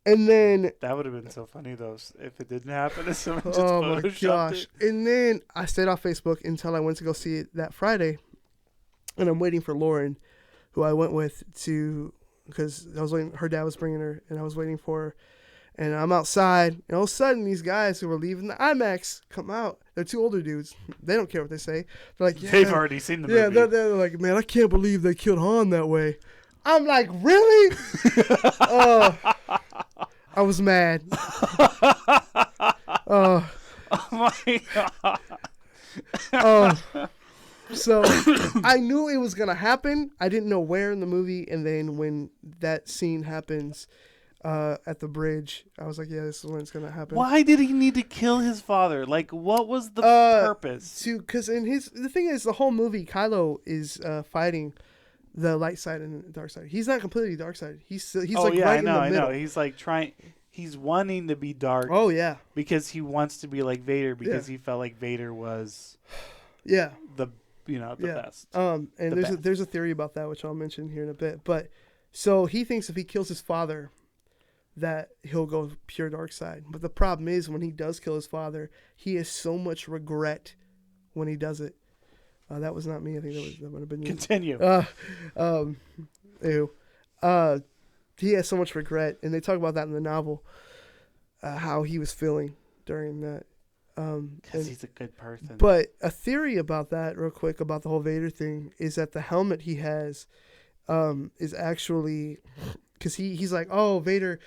S1: And then
S2: That would have been so funny though if it didn't happen. If someone just
S1: oh my
S2: photoshopped
S1: gosh.
S2: it.
S1: And then I stayed off Facebook until I went to go see it that Friday. And I'm waiting for Lauren, who I went with because I was waiting. Her dad was bringing her, and I was waiting for her. And I'm outside, and all of a sudden, these guys who were leaving the IMAX come out. They're two older dudes. They don't care what they say. They're like, yeah,
S2: They've already seen the movie.
S1: yeah, they're like, man, I can't believe they killed Han that way. I'm like, really? I was mad.
S2: Oh my god.
S1: So I knew it was gonna happen. I didn't know where in the movie, and then when that scene happens at the bridge, I was like, yeah, this is when it's gonna happen.
S2: Why did he need to kill his father? Like, what was the purpose?
S1: Because the thing is, the whole movie, Kylo is fighting the light side and the dark side. He's not completely dark side. He's right in the middle.
S2: I know. He's like he's wanting to be dark.
S1: Oh yeah.
S2: Because he wants to be like Vader because he felt like Vader was
S1: yeah
S2: the best.
S1: And there's a theory about that which I'll mention here in a bit. But so he thinks if he kills his father, that he'll go pure dark side. But the problem is when he does kill his father, he has so much regret when he does it. That was not me. I think that would have been you.
S2: Continue.
S1: Ew. He has so much regret, and they talk about that in the novel. How he was feeling during that.
S2: Because he's a good person.
S1: But a theory about that, real quick, about the whole Vader thing, is that the helmet he has is actually... Because he's like, oh, Vader,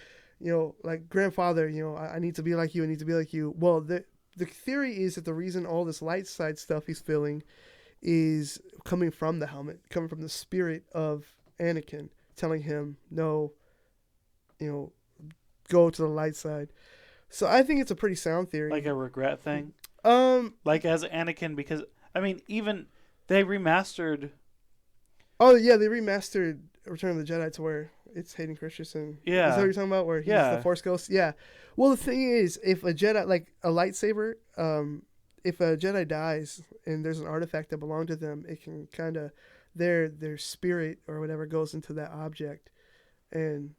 S1: like, grandfather, I need to be like you, I need to be like you. Well, the theory is that the reason all this light side stuff he's feeling is coming from the helmet, coming from the spirit of Anakin, telling him, no, go to the light side. So I think it's a pretty sound theory.
S2: Like a regret thing? Like as Anakin, because, I mean, even they remastered...
S1: Oh, yeah, they remastered Return of the Jedi to where it's Hayden Christensen.
S2: Yeah.
S1: Is that what you're talking about? Where he's the Force Ghost? Yeah. Well, the thing is, if a Jedi, like a lightsaber, if a Jedi dies and there's an artifact that belonged to them, it can kind of, their spirit or whatever goes into that object. And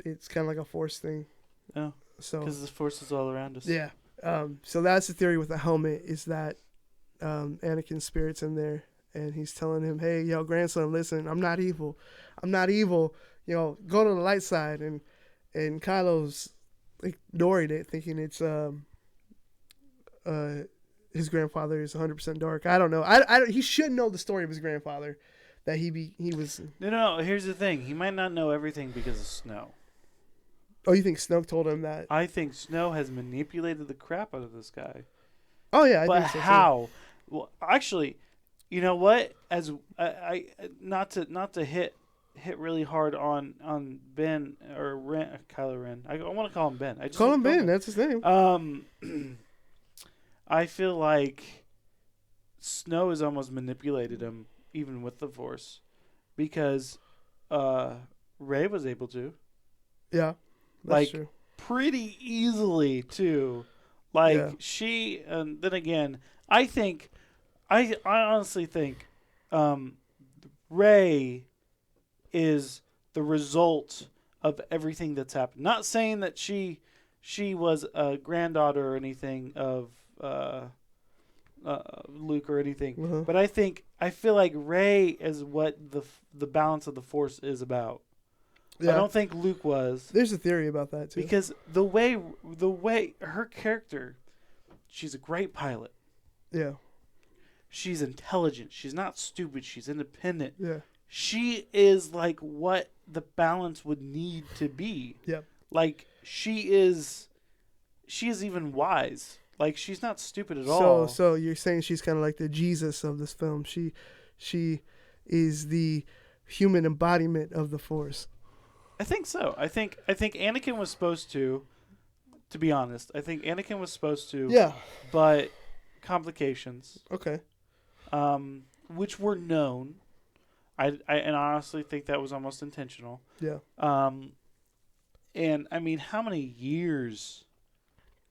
S1: it's kind of like a Force thing.
S2: Oh.
S1: So
S2: because the Force is all around us.
S1: Yeah. So that's the theory with the helmet, is that Anakin's spirit's in there. And he's telling him, hey, grandson, listen, I'm not evil. I'm not evil. Go to the light side. And Kylo's ignoring it, thinking it's his grandfather is 100% dark. I don't know. He should know the story of his grandfather, that he was.
S2: No. Here's the thing. He might not know everything because of Snow.
S1: Oh, you think Snoke told him that?
S2: I think Snow has manipulated the crap out of this guy.
S1: Oh yeah, I
S2: but
S1: think so.
S2: How? Well, actually. You know what? As I not to hit really hard on Ben or Kylo Ren. I want to call him Ben. I just
S1: call him Ben. That's his name.
S2: I feel like Snow has almost manipulated him, even with the Force, because Rey was able to.
S1: Yeah, that's true.
S2: Pretty easily too. She, and then again, I honestly think Rey is the result of everything that's happened. Not saying that she was a granddaughter or anything of Luke or anything, but I feel like Rey is what the balance of the Force is about. Yeah. I don't think Luke was.
S1: There's a theory about that too.
S2: Because the way her character, she's a great pilot.
S1: Yeah.
S2: She's intelligent. She's not stupid. She's independent.
S1: Yeah.
S2: She is like what the balance would need to be.
S1: Yep.
S2: Like she is even wise. Like she's not stupid at all.
S1: So you're saying she's kind of like the Jesus of this film. She is the human embodiment of the Force.
S2: I think so. I think Anakin was supposed to be honest. I think Anakin was supposed to.
S1: Yeah.
S2: But complications.
S1: Okay.
S2: Which were known. I honestly think that was almost intentional.
S1: Yeah.
S2: And I mean, how many years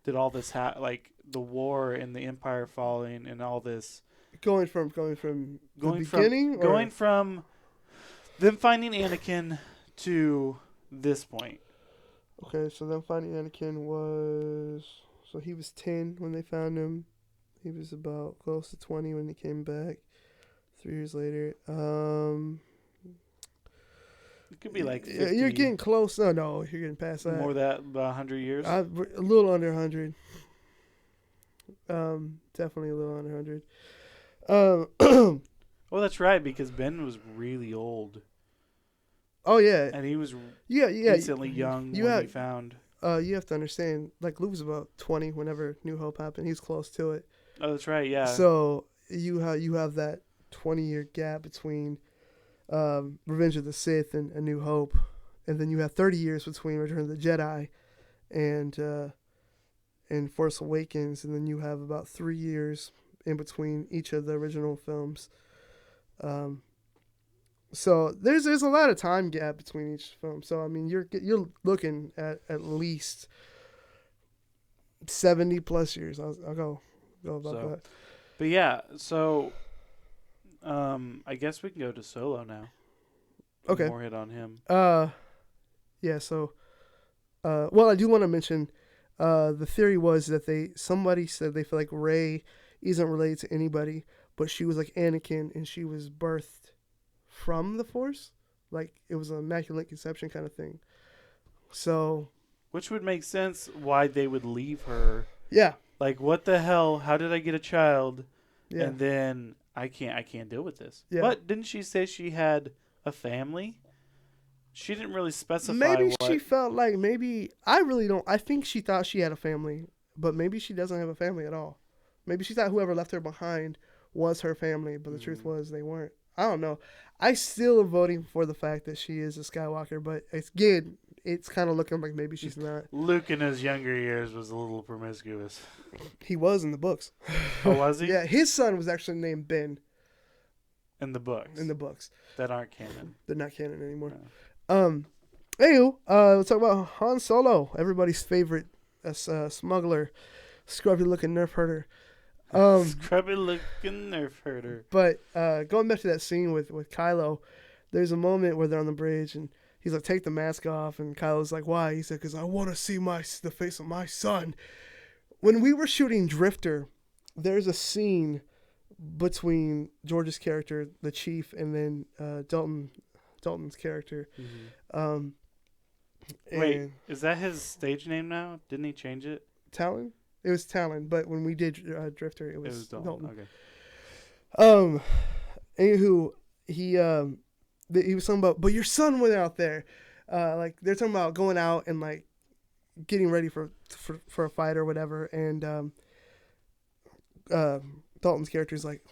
S2: did all this like the war and the Empire falling and all this
S1: going from the beginning,
S2: going from them finding Anakin to this point.
S1: Okay, so them finding Anakin he was 10 when they found him. He was about close to 20 when he came back. 3 years later.
S2: It could be like 50.
S1: You're getting close. No, you're getting past that.
S2: More than about 100 years?
S1: A little under 100. Definitely a little under 100.
S2: Well, that's right, because Ben was really old.
S1: Oh, yeah.
S2: And he was
S1: decently
S2: young when he found.
S1: You have to understand, like, Luke was about 20 whenever New Hope happened. He was close to it.
S2: Oh, that's right, yeah.
S1: So you have that 20-year gap between Revenge of the Sith and A New Hope, and then you have 30 years between Return of the Jedi and Force Awakens, and then you have about 3 years in between each of the original films. So there's a lot of time gap between each film. So I mean, you're looking at least 70 plus years. I'll go about that.
S2: But yeah, so I guess we can go to Solo now.
S1: Okay.
S2: More hit on him.
S1: Yeah. So, well, I do want to mention, the theory was that somebody said they feel like Rey isn't related to anybody, but she was like Anakin, and she was birthed from the Force, like it was an immaculate conception kind of thing. So,
S2: which would make sense why they would leave her.
S1: Yeah.
S2: Like, what the hell? How did I get a child?
S1: Yeah.
S2: And then I can't deal with this.
S1: Yeah.
S2: But didn't she say she had a family? She didn't really specify.
S1: Maybe she felt like I really don't. I think she thought she had a family, but maybe she doesn't have a family at all. Maybe she thought whoever left her behind was her family, but the truth was they weren't. I don't know. I still am voting for the fact that she is a Skywalker, but it's kind of looking like maybe she's not.
S2: Luke in his younger years was a little promiscuous.
S1: He was in the books.
S2: Oh, was he?
S1: Yeah, his son was actually named Ben.
S2: In the books.
S1: In the books.
S2: That aren't canon.
S1: They're not canon anymore.
S2: No.
S1: Anywho, let's talk about Han Solo, everybody's favorite smuggler, scrubby-looking nerf herder.
S2: Scrubby-looking nerf herder.
S1: But going back to that scene with Kylo, there's a moment where they're on the bridge, and he's like, take the mask off, and Kylo's like, why? He said, because I want to see the face of my son. When we were shooting Drifter, there's a scene between George's character, the Chief, and then Dalton's character.
S2: Mm-hmm. Wait, is that his stage name now? Didn't he change it?
S1: Talon? It was Talon, but when we did Drifter, it was
S2: Dalton.
S1: Okay. Anywho, he was talking about, but your son went out there. Like they're talking about going out and like getting ready for a fight or whatever, and Dalton's character is like,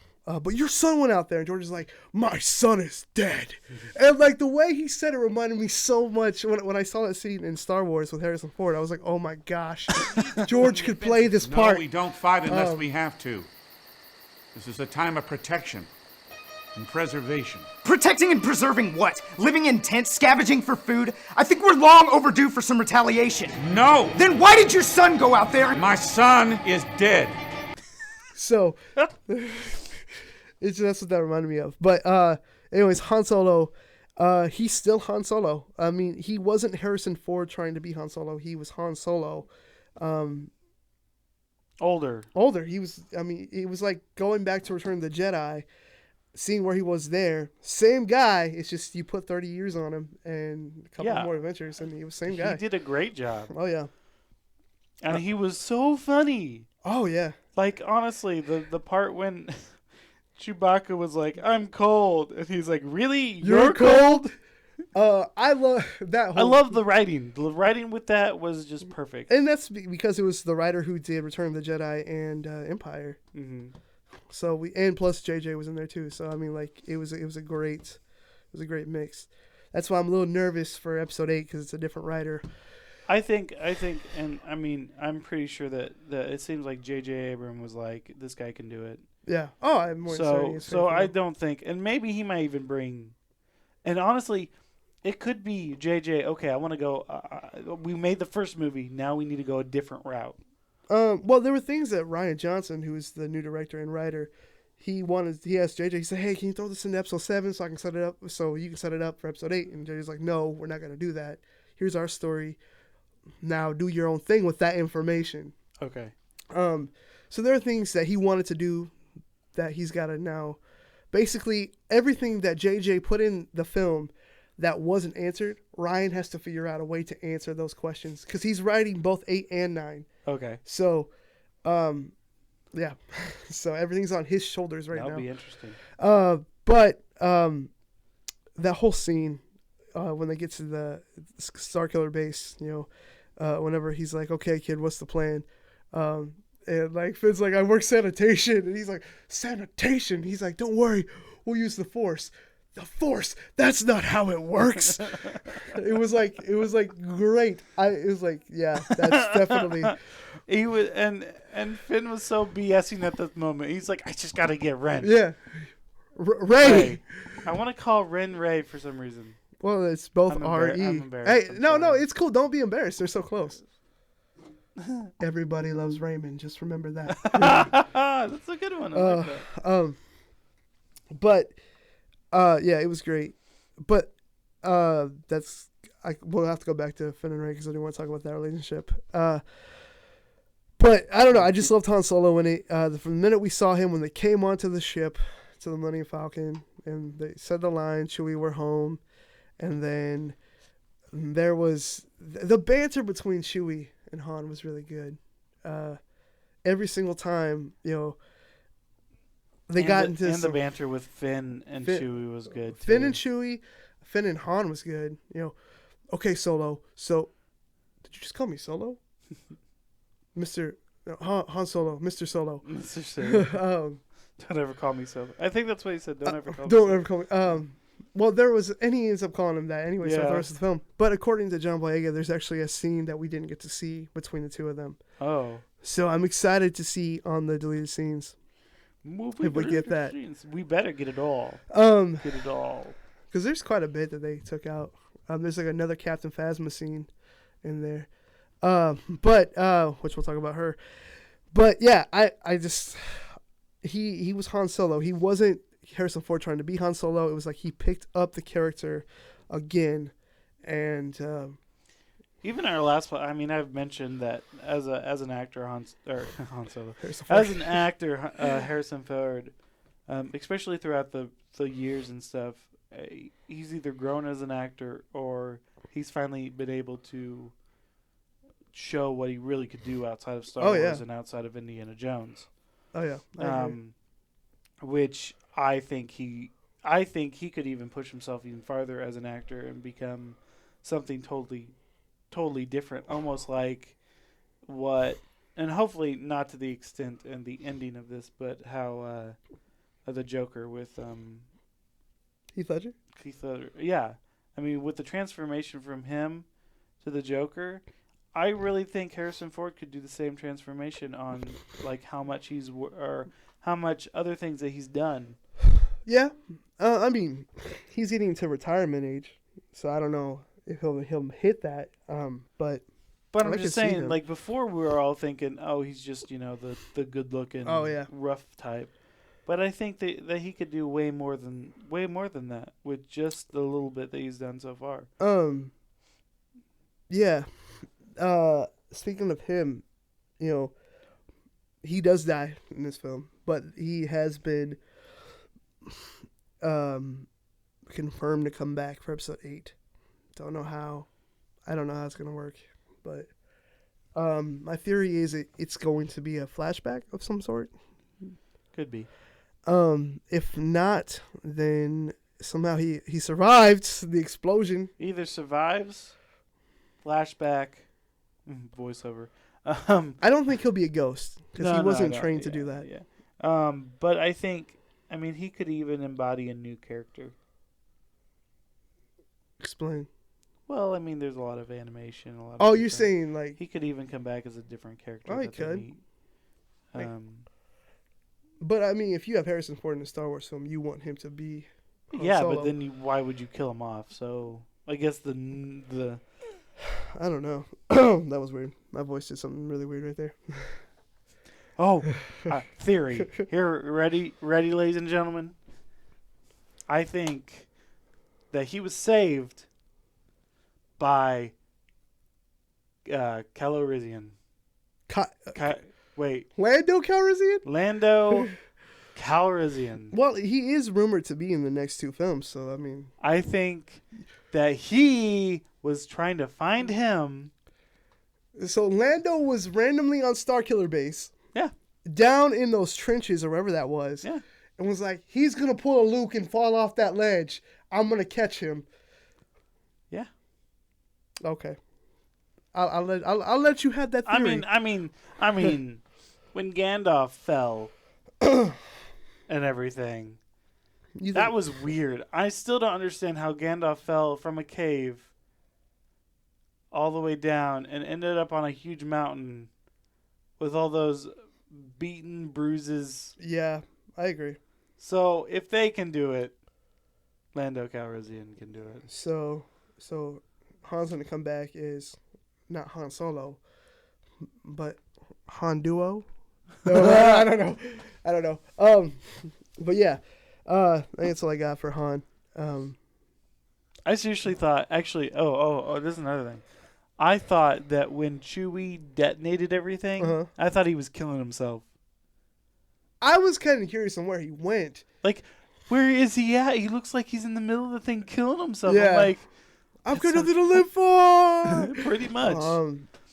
S1: but your son went out there, and George is like, my son is dead. And like the way he said it reminded me so much when I saw that scene in Star Wars with Harrison Ford. I was like, oh my gosh, George could play this part.
S4: No, we don't fight unless we have to. This is a time of protection and preservation.
S5: Protecting and preserving what? Living in tents, scavenging for food? I think we're long overdue for some retaliation.
S4: No!
S5: Then why did your son go out there?
S4: My son is dead.
S1: So, that's what that reminded me of. But anyways, Han Solo, he's still Han Solo. I mean, he wasn't Harrison Ford trying to be Han Solo. He was Han Solo.
S2: Older.
S1: He was, I mean, it was like going back to Return of the Jedi, seeing where he was there. Same guy. It's just you put 30 years on him and a couple more adventures, and he was the same guy.
S2: He did a great job.
S1: Oh, yeah.
S2: And he was so funny.
S1: Oh, yeah.
S2: Like, honestly, the part when Chewbacca was like, I'm cold. And he's like, really? You're cold?
S1: I love that whole...
S2: I love the writing. The writing with that was just perfect.
S1: And that's because it was the writer who did Return of the Jedi and Empire.
S2: Mm-hmm.
S1: So and plus JJ was in there too. So I mean, like it was a great mix. that's why I'm a little nervous for episode 8 because it's a different writer.
S2: I think, and I mean, I'm pretty sure that it seems like J.J. Abrams was like, this guy can do it.
S1: Yeah. Oh, I'm more
S2: So I don't think, and maybe he might even bring, and honestly, it could be J.J. Okay, I want to go. We made the first movie. Now we need to go a different route.
S1: Well, there were things that Rian Johnson, who is the new director and writer, he asked JJ, he said, hey, can you throw this in episode 7 so I can set it up, so you can set it up for episode 8? And JJ's like, no, we're not going to do that. Here's our story. Now do your own thing with that information.
S2: Okay.
S1: So there are things that he wanted to do that he's got to now. Basically, everything that JJ put in the film that wasn't answered, Ryan has to figure out a way to answer those questions because he's writing both 8 and 9.
S2: Okay.
S1: So, yeah. So everything's on his shoulders right now.
S2: That'll be interesting.
S1: But that whole scene when they get to the Starkiller base, whenever he's like, okay, kid, what's the plan? And like Finn's like, I work sanitation. And he's like, sanitation? He's like, don't worry, we'll use the Force. The Force, that's not how it works. It was like great. It was like, yeah, that's definitely.
S2: He was, and Finn was so BSing at that moment. He's like, I just gotta get Ren.
S1: Yeah, Ray.
S2: I want to call Ren Ray for some reason.
S1: Well, it's both R-E.
S2: I'm embarrassed.
S1: Hey, no, it's cool. Don't be embarrassed. They're so close. Everybody loves Raymond. Just remember that.
S2: That's a good one. I like that.
S1: But. Yeah, it was great, but we'll have to go back to Finn and Rey because I didn't want to talk about that relationship. But I don't know. I just loved Han Solo when from the minute we saw him when they came onto the ship to the Millennium Falcon and they said the line, "Chewie, we're home," and then there was the banter between Chewie and Han was really good. Every single time, they got into
S2: the banter with Finn and Chewie was good too.
S1: Finn and Han was good. Okay, Solo. So, did you just call me Solo, Mister Han Solo, Mister Solo?
S2: Mr. Solo. Don't ever call me Solo. I think that's what he said. Don't ever call me.
S1: Don't ever call me. Well, and he ends up calling him that anyway. So the rest of the film. But according to John Boyega, there's actually a scene that we didn't get to see between the two of them.
S2: Oh.
S1: So I'm excited to see on the deleted scenes. If we get that,
S2: we better get it all.
S1: Get
S2: it all.
S1: Because there's quite a bit that they took out. There's like another Captain Phasma scene in there, but which we'll talk about her. But yeah, I just he was Han Solo. He wasn't Harrison Ford trying to be Han Solo. It was like he picked up the character again, and
S2: even our last one. I mean, I've mentioned that as an actor, Han Solo, as an actor, Harrison Ford, especially throughout the years and stuff, he's either grown as an actor or he's finally been able to show what he really could do outside of Star Wars and outside of Indiana Jones.
S1: Oh yeah,
S2: which I think he could even push himself even farther as an actor and become something totally different, almost like what, and hopefully not to the extent and the ending of this, but how the Joker with
S1: Heath Ledger.
S2: Yeah, I mean, with the transformation from him to the Joker, I really think Harrison Ford could do the same transformation on like how much or how much other things that he's done.
S1: Yeah, I mean, he's getting to retirement age, so I don't know if he'll hit that. But
S2: I'm just saying, like before we were all thinking, oh, he's just the good looking, rough type. But I think that he could do way more than that with just the little bit that he's done so far.
S1: Yeah. Speaking of him, he does die in this film, but he has been confirmed to come back for episode 8. Don't know how. I don't know how it's gonna work, but my theory is it's going to be a flashback of some sort.
S2: Could be.
S1: If not, then somehow he survived the explosion.
S2: Either survives, flashback, voiceover.
S1: I don't think he'll be a ghost because he wasn't trained to do that.
S2: Yeah. But I think, he could even embody a new character.
S1: Explain.
S2: Well, I mean, there's a lot of animation. A lot.
S1: Oh,
S2: of
S1: you're
S2: different-
S1: saying like
S2: he could even come back as a different character.
S1: Oh, he
S2: that they
S1: could.
S2: meet.
S1: Like- But I mean, if you have Harrison Ford in a Star Wars film, you want him to be Han
S2: yeah,
S1: Solo.
S2: but then why would you kill him off? So I guess the
S1: I don't know. That was weird. My voice did something really weird right there.
S2: theory here. Ready, ladies and gentlemen. I think that he was saved by Calrissian. Wait,
S1: Lando Calrissian?
S2: Lando Calrissian.
S1: Well, he is rumored to be in the next 2 films, so I mean,
S2: I think that he was trying to find him.
S1: so Lando was randomly on Starkiller Base.
S2: Yeah.
S1: Down in those trenches or wherever that was.
S2: Yeah.
S1: And was like, he's gonna pull a Luke and fall off that ledge. I'm gonna catch him.
S2: Yeah.
S1: Okay. I'll let you have that theory.
S2: I mean, when Gandalf fell and everything, that was weird. I still don't understand how Gandalf fell from a cave all the way down and ended up on a huge mountain with all those beaten bruises.
S1: Yeah, I agree.
S2: So if they can do it, Lando Calrissian can do it.
S1: So Han's gonna come back is not Han Solo, but Han Duo. No, I don't know. But yeah, I think that's all I got for Han.
S2: I seriously thought, actually, this is another thing. I thought that when Chewie detonated everything, I thought he was killing himself.
S1: I was kind of curious on where he went.
S2: Like, where is he at? He looks like he's in the middle of the thing killing himself.
S1: Yeah.
S2: I'm like,
S1: I've got nothing to live for.
S2: pretty much.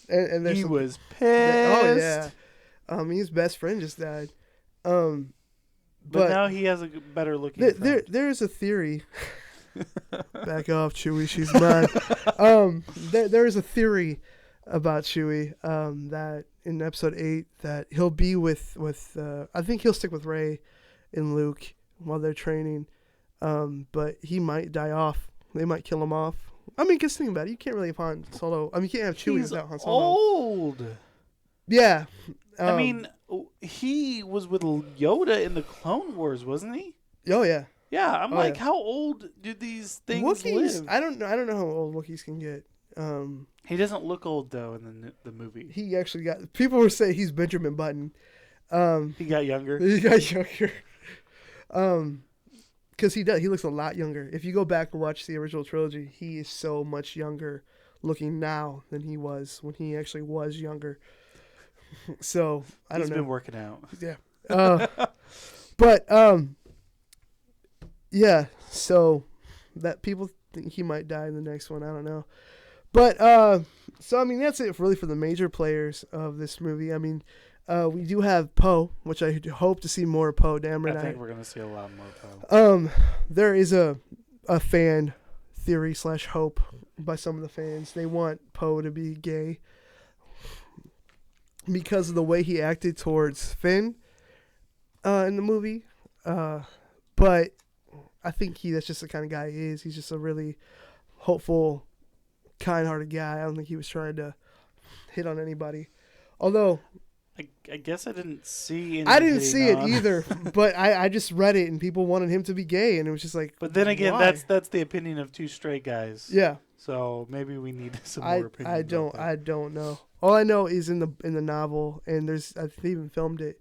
S1: And
S2: he
S1: some,
S2: was pissed.
S1: Oh yeah. His best friend just died.
S2: But now he has a better looking friend.
S1: There's a theory. Back off, Chewie. She's mine. There is a theory about Chewie. That in episode 8 that he'll be with I think he'll stick with Rey and Luke while they're training. But he might die off. They might kill him off. I mean, just think about it. You can't really have Han Solo. I mean, you can't have Chewie without Han Solo.
S2: Old.
S1: Yeah.
S2: I mean, he was with Yoda in the Clone Wars, wasn't he?
S1: Oh yeah.
S2: Yeah, I'm how old do these things
S1: Wookiees,
S2: live?
S1: I don't know how old Wookiees can get.
S2: He doesn't look old though in the movie.
S1: He actually got. People were saying he's Benjamin Button.
S2: He got younger.
S1: He got younger. Because he does. He looks a lot younger. If you go back and watch the original trilogy, he is so much younger looking now than he was when he actually was younger. So I don't know.
S2: He's been working out.
S1: Yeah. But yeah. So that people think he might die in the next one. I don't know. But so I mean that's it really for the major players of this movie. I mean, we do have Poe, which I hope to see more of Poe. Damn right.
S2: I think we're gonna see a lot more Poe.
S1: There is a fan theory / hope by some of the fans. They want Poe to be gay because of the way he acted towards Finn in the movie. But I think that's just the kind of guy he is. He's just a really hopeful, kind-hearted guy. I don't think he was trying to hit on anybody. Although
S2: I guess I didn't see any.
S1: I didn't see it
S2: on.
S1: either, but I just read it and people wanted him to be gay, and it was just like.
S2: But then again,
S1: why?
S2: that's the opinion of 2 straight guys.
S1: Yeah.
S2: So maybe we need some more opinions.
S1: I don't know. All I know is in the novel, and I even filmed it.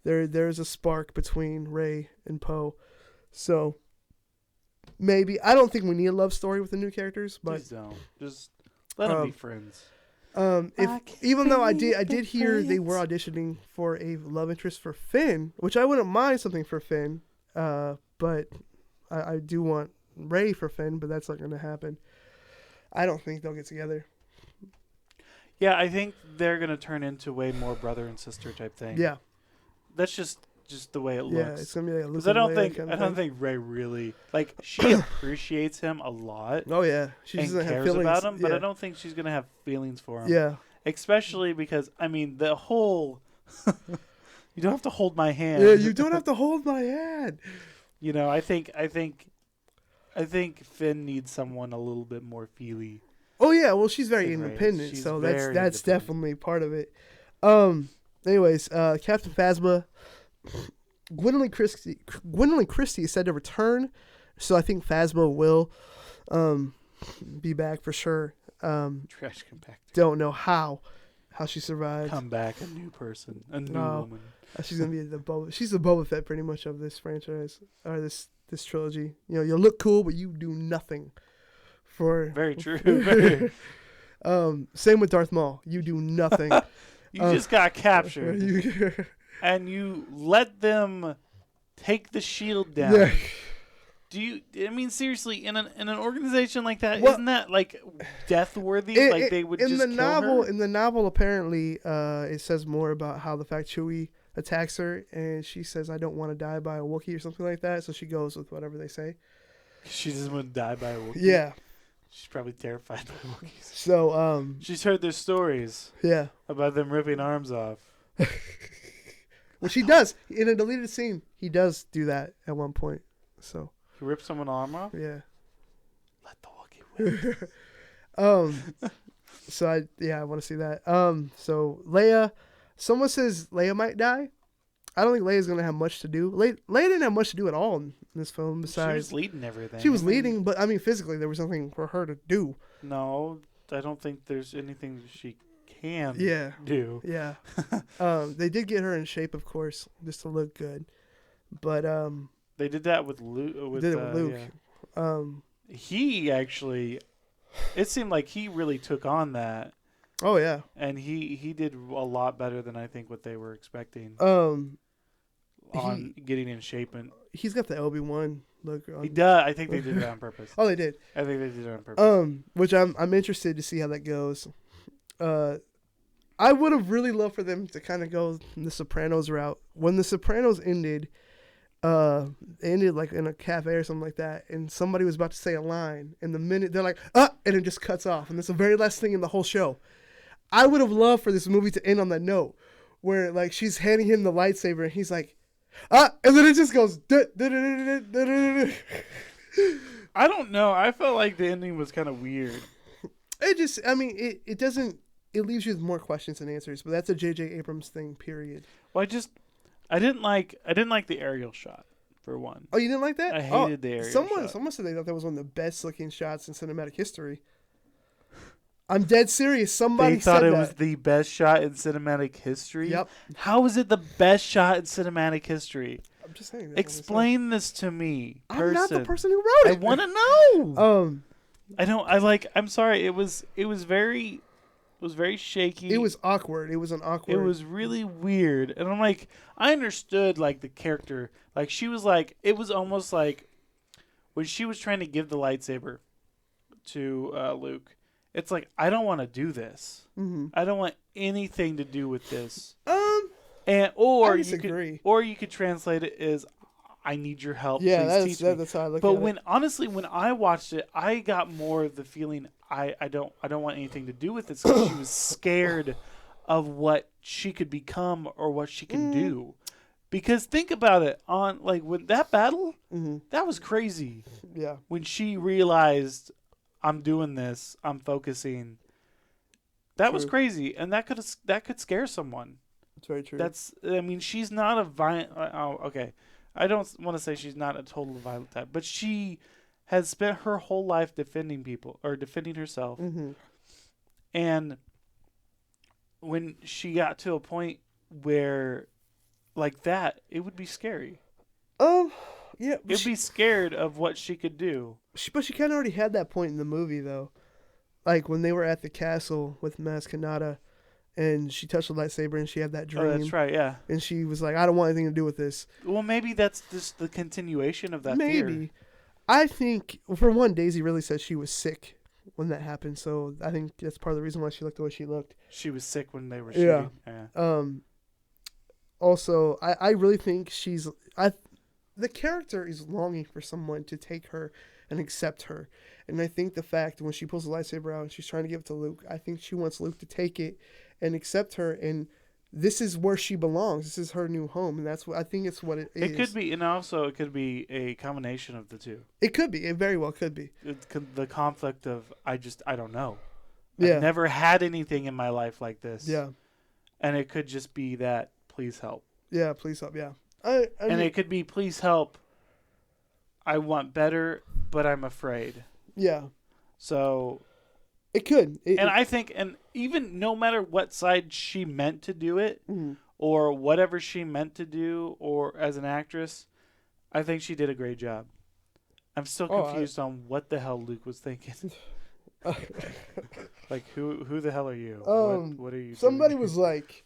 S1: There's a spark between Rey and Poe, so maybe I don't think we need a love story with the new characters, but
S2: please don't. Just let them be friends.
S1: Even though I did hear they were auditioning for a love interest for Finn, which I wouldn't mind something for Finn, but I do want Rey for Finn, but that's not going to happen. I don't think they'll get together.
S2: Yeah, I think they're gonna turn into way more brother and sister type thing.
S1: Yeah,
S2: that's just the way it looks.
S1: Yeah, it's gonna be like a Luke
S2: I
S1: and
S2: don't think Rey really she appreciates him a lot.
S1: Oh yeah, she
S2: and
S1: doesn't have
S2: cares
S1: feelings
S2: about him, but
S1: yeah.
S2: I don't think she's gonna have feelings for him.
S1: Yeah,
S2: especially because I mean the whole you don't have to hold my hand.
S1: Yeah, you don't have to hold my hand.
S2: You know, I think I think Finn needs someone a little bit more feely.
S1: Oh yeah, well she's very
S2: Finn Reyes.
S1: independent,
S2: She's
S1: so
S2: very
S1: that's
S2: independent.
S1: definitely part of it. Anyways, Captain Phasma, Gwendolyn Christie is said to return, so I think Phasma will be back for sure.
S2: Trash compactor.
S1: Don't know how she survived.
S2: Come back, a new person, a new
S1: No.
S2: woman.
S1: She's gonna be she's the Boba Fett pretty much of this franchise or this trilogy. You know, you look cool, but you do nothing.
S2: Very true. Very.
S1: Same with Darth Maul. You do nothing.
S2: You just got captured,
S1: you-
S2: and you let them take the shield down.
S1: Yeah.
S2: Do you? I mean, seriously, in an organization like that,
S1: Well,
S2: not that like death worthy? Like they would
S1: in
S2: just
S1: the
S2: kill
S1: novel.
S2: her?
S1: In the novel, apparently, it says more about how the fact Chewie attacks her, and she says, "I don't want to die by a Wookiee" or something like that. So she goes with whatever they say.
S2: She doesn't want to die by a Wookiee.
S1: Yeah.
S2: She's probably terrified by Wookiees.
S1: So
S2: She's heard their stories
S1: yeah.
S2: about them ripping arms off.
S1: Well, she does in a deleted scene. He does do that at one point. So
S2: He ripped someone's arm off.
S1: yeah.
S2: Let the Wookiee win.
S1: So I want to see that. So Leia, someone says Leia might die. I don't think Leia's gonna have much to do. Leia didn't have much to do at all in this film.
S2: She was
S1: Besides,
S2: leading everything.
S1: she was
S2: I mean,
S1: leading, but I mean, physically, there was nothing for her to do.
S2: No, I don't think there's anything she can
S1: Yeah.
S2: do.
S1: Yeah. They did get her in shape, of course, just to look good. But
S2: They did that with Luke.
S1: did it with Luke.
S2: Yeah. He actually, it seemed like he really took on that,
S1: Oh yeah.
S2: and he did a lot better than I think what they were expecting on getting in shape. And
S1: He's got the Obi-Wan look.
S2: he does. I think they did it on purpose.
S1: Oh, they did.
S2: I think they did it on purpose.
S1: Which I'm interested to see how that goes. I would have really loved for them to kind of go the Sopranos route. When the Sopranos ended, it ended like in a cafe or something like that, and somebody was about to say a line, and the minute they're like, and it just cuts off, and that's the very last thing in the whole show. I would have loved for this movie to end on that note, where like she's handing him the lightsaber, and he's like, and then it just goes.
S2: I don't know. I felt like the ending was kind of weird.
S1: It just, I mean, it doesn't. It leaves you with more questions than answers, but that's a J.J. Abrams thing. Period.
S2: Well, I didn't like the aerial shot for one.
S1: Oh, you didn't like that?
S2: I hated the aerial shot.
S1: Someone said they thought that was one of the best looking shots in cinematic history. I'm dead serious. Somebody
S2: They thought
S1: said
S2: it
S1: that.
S2: was the best shot in cinematic history.
S1: Yep.
S2: How is it the best shot in cinematic history?
S1: I'm just saying. That's
S2: Explain this to me.
S1: I'm not the person who wrote
S2: I
S1: it.
S2: want to know.
S1: I
S2: I don't. I like. I'm sorry. It was very shaky.
S1: It was awkward. It was an awkward.
S2: It was really weird, and I'm like, I understood like the character. Like she was like, it was almost like when she was trying to give the lightsaber to Luke. It's like, I don't want to do this.
S1: Mm-hmm.
S2: I don't want anything to do with this.
S1: I disagree.
S2: Or you could translate it as, I need your help.
S1: Yeah,
S2: Please teach me.
S1: that's how I look
S2: But
S1: at
S2: when
S1: it.
S2: honestly, when I watched it, I got more of the feeling I don't want anything to do with this because she was scared of what she could become or what she can do. Because think about it, on like with that battle, that was crazy.
S1: Yeah.
S2: When she realized, I'm doing this, I'm focusing. That was
S1: True.
S2: crazy, and that could scare someone.
S1: It's very true.
S2: I mean, she's not a violent. Okay, I don't want to say she's not a total violent type, but she has spent her whole life defending people or defending herself, and when she got to a point where, like that, it would be scary.
S1: Yeah.
S2: It'd be scared of what she could do.
S1: But she kind of already had that point in the movie, though. Like when they were at the castle with Maz Kanata, and she touched the lightsaber, and she had that dream.
S2: Oh, that's right. Yeah.
S1: And she was like, "I don't want anything to do with this."
S2: Well, maybe that's just the continuation of that
S1: Maybe.
S2: fear.
S1: I think, for one, Daisy really said she was sick when that happened, so I think that's part of the reason why she looked the way she looked.
S2: She was sick when they were
S1: Yeah.
S2: shooting. Yeah.
S1: Also, I really think the character is longing for someone to take her and accept her. And I think the fact when she pulls the lightsaber out and she's trying to give it to Luke, I think she wants Luke to take it and accept her and this is where she belongs. This is her new home, and that's what I think it's what it is.
S2: It could be, and also it could be a combination of the two.
S1: It could be. It very well could be.
S2: The conflict of I don't know.
S1: Yeah.
S2: I've never had anything in my life like this.
S1: Yeah.
S2: And it could just be that, please help.
S1: Yeah, please help. Yeah.
S2: And
S1: mean,
S2: it could be, please help. I want better, but I'm afraid.
S1: Yeah.
S2: So.
S1: It could.
S2: I think, and even no matter what side she meant to do it, or whatever she meant to do, or as an actress, I think she did a great job. I'm still confused on what the hell Luke was thinking. Like, who the hell are you? What are you
S1: somebody
S2: doing?
S1: was like,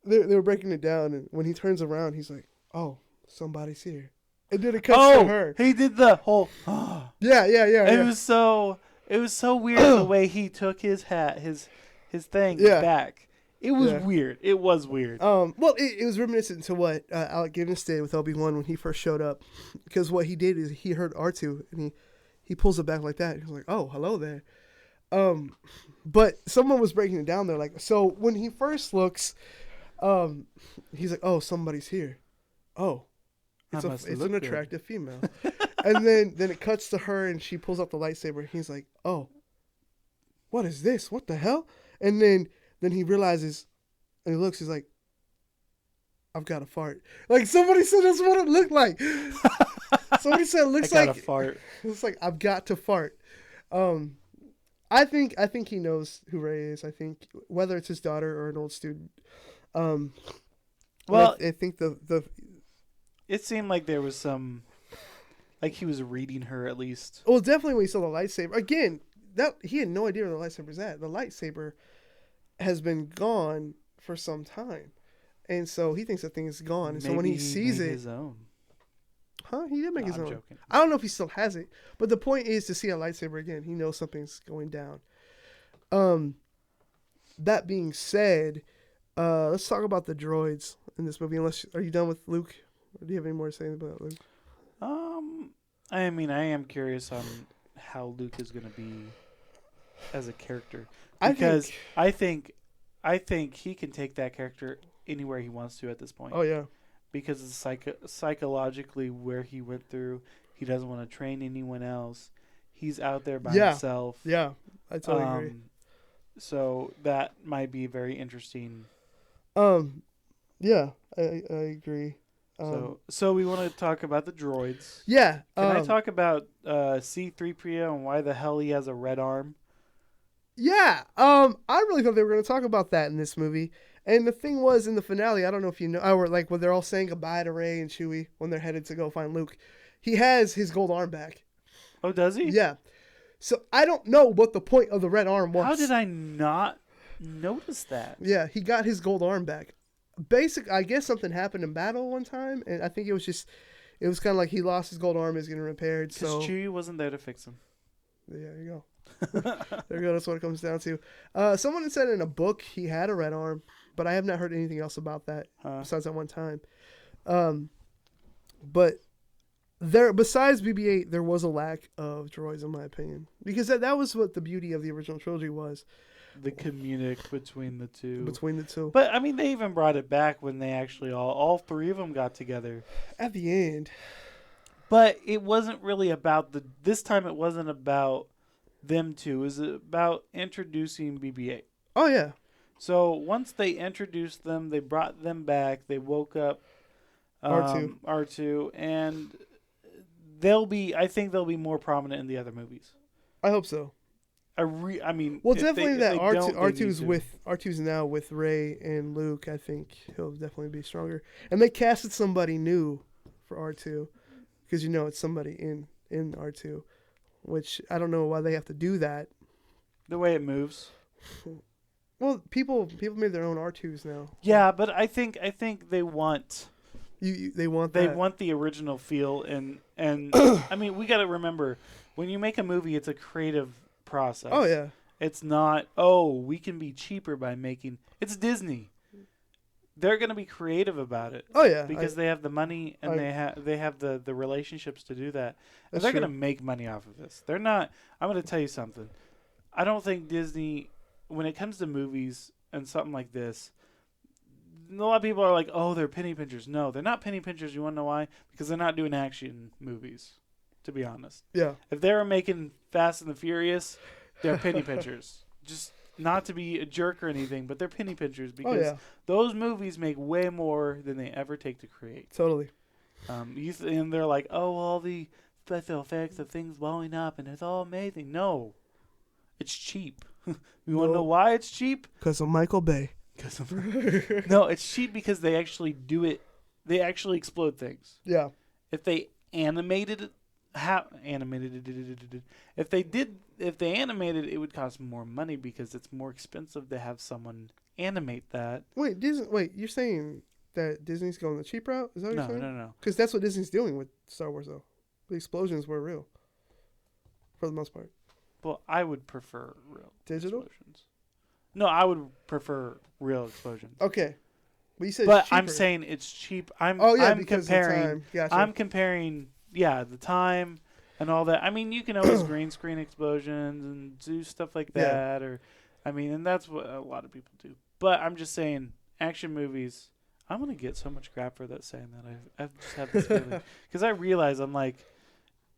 S1: they were breaking it down, and when he turns around, he's like, oh, somebody's here. And then it cuts to her.
S2: He did the whole,
S1: yeah.
S2: It was so weird the way he took his hat, his thing back. It was weird. It was weird.
S1: Well, it was reminiscent to what Alec Guinness did with Obi-Wan when he first showed up, because what he did is he heard R2 and he pulls it back like that. He was like, "Oh, hello there." But someone was breaking it down there, like, so when he first looks, he's like, "Oh, somebody's here." Oh, it's an attractive female. And then it cuts to her and she pulls out the lightsaber. And he's like, "Oh, what is this? What the hell?" And then he realizes, and he looks. He's like, "I've got a fart." Like somebody said, that's what it looked like. Somebody said it looks like
S2: a fart.
S1: It's like I've got to fart. I think he knows who Rey is. I think whether it's his daughter or an old student.
S2: Well,
S1: I think the
S2: it seemed like there was some, like he was reading her at least.
S1: Well, definitely when he saw the lightsaber again, that he had no idea where the lightsaber's at. The lightsaber has been gone for some time, and so he thinks the thing is gone. And
S2: Maybe
S1: so when he
S2: he
S1: sees
S2: made
S1: it,
S2: his own.
S1: He did make his
S2: I'm
S1: own.
S2: joking.
S1: I don't know if he still has it, but the point is to see a lightsaber again. He knows something's going down. That being said, let's talk about the droids in this movie. Are you done with Luke? Or do you have any more to say about Luke?
S2: I mean, I am curious on how Luke is going to be as a character, because I think he can take that character anywhere he wants to at this point.
S1: Oh yeah,
S2: because it's psychologically where he went through. He doesn't want to train anyone else. He's out there by himself.
S1: Yeah, I totally agree.
S2: So that might be very interesting.
S1: Yeah, I agree.
S2: So we want to talk about the droids.
S1: Yeah.
S2: Can I talk about C-3PO and why the hell he has a red arm?
S1: Yeah. I really thought they were going to talk about that in this movie. And the thing was, in the finale, I don't know if you know, or like when they're all saying goodbye to Rey and Chewie when they're headed to go find Luke, he has his gold arm back.
S2: Oh, does he?
S1: Yeah. So I don't know what the point of the red arm was.
S2: How did I not notice that?
S1: Yeah, he got his gold arm back. I guess something happened in battle one time, and I think it was kind of like he lost his gold arm, is getting repaired.
S2: Because Chewie wasn't there to fix him.
S1: Yeah, there you go. There you go. That's what it comes down to. Someone had said in a book he had a red arm, but I have not heard anything else about that besides that one time. But besides BB-8, there was a lack of droids, in my opinion, because that was what the beauty of the original trilogy was.
S2: The communic between the two.
S1: But
S2: I mean, they even brought it back when they actually all three of them got together
S1: at the end.
S2: But it wasn't really about this time. It wasn't about them two. It was about introducing BB-8.
S1: Oh yeah.
S2: So once they introduced them, they brought them back. They woke up R2, and I think they'll be more prominent in the other movies.
S1: I hope so.
S2: I mean,
S1: well, definitely that R2's now with Rey and Luke. I think he'll definitely be stronger. And they casted somebody new for R2, because it's somebody in R2, which I don't know why they have to do that.
S2: The way it moves.
S1: Well, people made their own R2s now.
S2: Yeah, but I think they want.
S1: They want
S2: the original feel, and I mean, we got to remember, when you make a movie, it's a creative process.
S1: Oh yeah.
S2: It's not, we can be cheaper by making. It's Disney. They're going to be creative about it.
S1: Oh yeah.
S2: Because they have the money and they have the relationships to do that. And they're going to make money off of this. They're not. I'm going to tell you something. I don't think Disney, when it comes to movies, and something like this, a lot of people are like, oh, they're penny pinchers. No, they're not penny pinchers. You want to know why? Because they're not doing action movies, to be honest.
S1: Yeah.
S2: If they were making Fast and the Furious, they're penny pinchers. Just not to be a jerk or anything, but they're penny pinchers because those movies make way more than they ever take to create.
S1: Totally.
S2: And they're like, oh, all the special effects of things blowing up and it's all amazing. No, it's cheap. You want to know why it's cheap?
S1: Because of Michael Bay.
S2: No, it's cheap because they actually do it. They actually explode things.
S1: Yeah.
S2: If they animated it, if they animated it, it would cost more money because it's more expensive to have someone animate that.
S1: Wait, you're saying that Disney's going the cheap route? Is that what you're saying?
S2: No.
S1: Because that's what Disney's doing with Star Wars, though. The explosions were real, for the most part.
S2: Well, I would prefer real
S1: digital
S2: explosions. No, I would prefer real explosions.
S1: Okay, but you said.
S2: But
S1: it's cheaper.
S2: I'm saying it's cheap. I'm
S1: because
S2: comparing.
S1: of the time. Gotcha.
S2: I'm comparing. Yeah, the time and all that. I mean, you can always green screen explosions and do stuff like that, and that's what a lot of people do. But I'm just saying, action movies. I'm gonna get so much crap for that saying that. I've just had this feeling because I realize I'm like,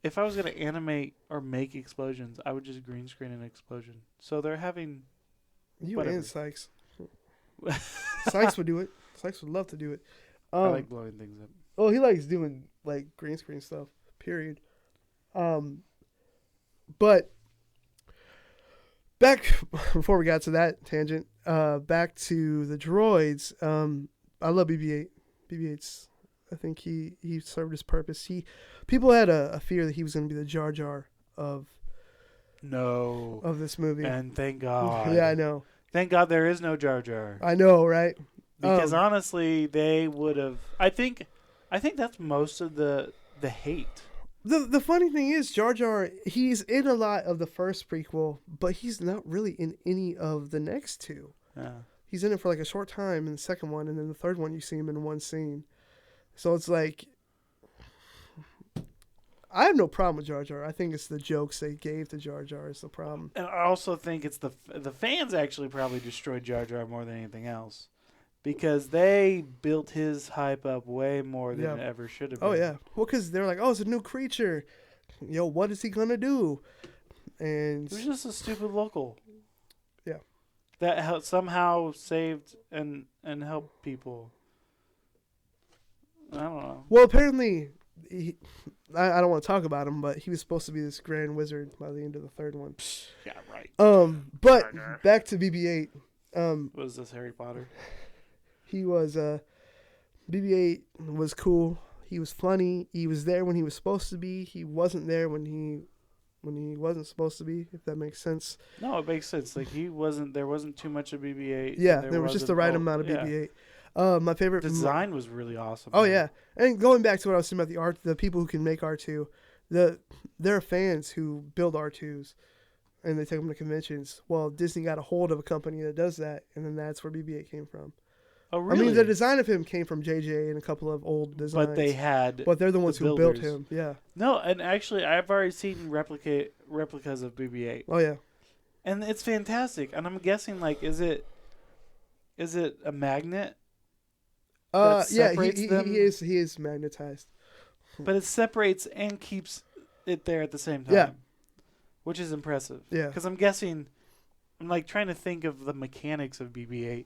S2: if I was gonna animate or make explosions, I would just green screen an explosion. So they're having.
S1: You
S2: whatever.
S1: and Sykes. Sykes would do it. Sykes would love to do it.
S2: I like blowing things up.
S1: Oh, he likes doing like green screen stuff. Period. But back before we got to that tangent, back to the droids. I love BB-8. BB-8's. I think he served his purpose. People had a fear that he was going to be the Jar Jar of this movie.
S2: And thank God.
S1: Yeah, I know.
S2: Thank God there is no Jar Jar.
S1: I know, right?
S2: Because honestly, they would have. I think that's most of the hate.
S1: The funny thing is, Jar Jar, he's in a lot of the first prequel, but he's not really in any of the next two.
S2: Yeah.
S1: He's in it for like a short time in the second one, and then the third one you see him in one scene. So it's like, I have no problem with Jar Jar. I think it's the jokes they gave to Jar Jar is the problem.
S2: And I also think it's the fans actually probably destroyed Jar Jar more than anything else. Because they built his hype up way more than it ever should have been.
S1: Oh, yeah. Well, because they're like, oh, it's a new creature. Yo, what is he going to do? And
S2: it was just a stupid local.
S1: Yeah.
S2: That somehow saved and helped people. I don't know.
S1: Well, apparently, I don't want to talk about him, but he was supposed to be this grand wizard by the end of the third one.
S2: Yeah, right.
S1: But back to BB-8.
S2: What is this, Harry Potter?
S1: He was BB-8 was cool. He was funny. He was there when he was supposed to be. He wasn't there when he wasn't supposed to be, if that makes sense.
S2: No, it makes sense. Like there wasn't too much of BB-8.
S1: Yeah, there was just the right amount of BB-8. My favorite
S2: design was really awesome.
S1: Oh yeah, and going back to what I was saying about the art, the people who can make R2, there are fans who build R2s, and they take them to conventions. Well, Disney got a hold of a company that does that, and then that's where BB-8 came from.
S2: Oh really?
S1: I mean, the design of him came from JJ and a couple of old designs.
S2: But
S1: they're the ones who built him. Yeah.
S2: No, and actually, I've already seen replicas of BB-8.
S1: Oh yeah.
S2: And it's fantastic. And I'm guessing, like, is it a magnet?
S1: Yeah, he is magnetized.
S2: But it separates and keeps it there at the same time.
S1: Yeah.
S2: Which is impressive.
S1: Yeah.
S2: Because I'm guessing, I'm like trying to think of the mechanics of BB-8.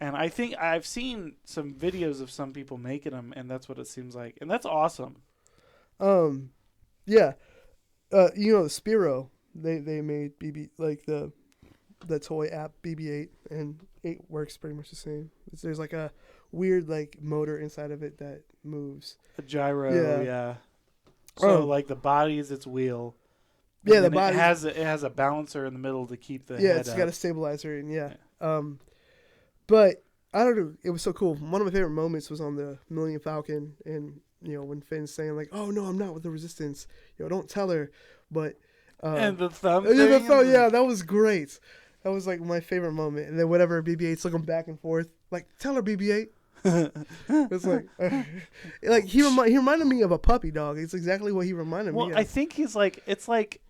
S2: And I think I've seen some videos of some people making them, and that's what it seems like. And that's awesome.
S1: Yeah. The Spiro, they made BB, like the toy app BB-8, and 8 works pretty much the same. There's like a weird like motor inside of it that moves.
S2: A gyro, yeah. So like the body is its wheel.
S1: Yeah, the body
S2: it has a balancer in the middle to keep the head
S1: it's
S2: up.
S1: got a stabilizer and but I don't know, it was so cool. One of my favorite moments was on the Millennium Falcon, and when Finn's saying like, "Oh no, I'm not with the Resistance. Don't tell her." But
S2: and the thumb.
S1: That was great. That was like my favorite moment. And then whenever BB-8's looking back and forth, like, "Tell her, BB-8." It's like he reminded me of a puppy dog. It's exactly what he reminded me of.
S2: Well, I think he's like it's like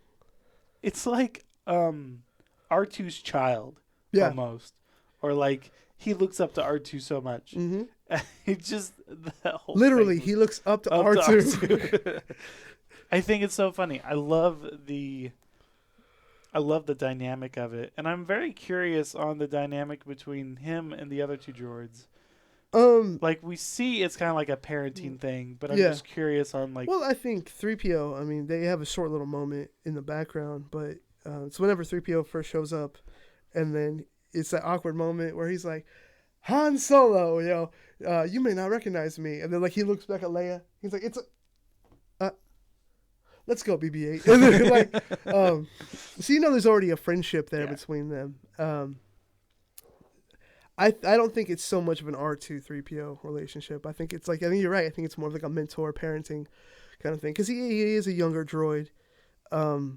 S2: R2's child almost. or like he looks up to R2 so much.
S1: Mm-hmm.
S2: He just that whole
S1: Literally,
S2: thing
S1: he looks up to
S2: was up to
S1: R2.
S2: R2. I think it's so funny. I love the dynamic of it, and I'm very curious on the dynamic between him and the other two droids. Like we see, it's kind of like a parenting thing, but I'm just curious on like.
S1: Well, I think 3PO. I mean, they have a short little moment in the background, but it's whenever 3PO first shows up, and then it's that awkward moment where he's like, "Han Solo, you may not recognize me," and then like he looks back at Leia. He's like, "It's a, let's go, BB-8." And then like, so there's already a friendship there between them. I don't think it's so much of an R2-3PO relationship. I think you're right. I think it's more of like a mentor parenting kind of thing because he is a younger droid. But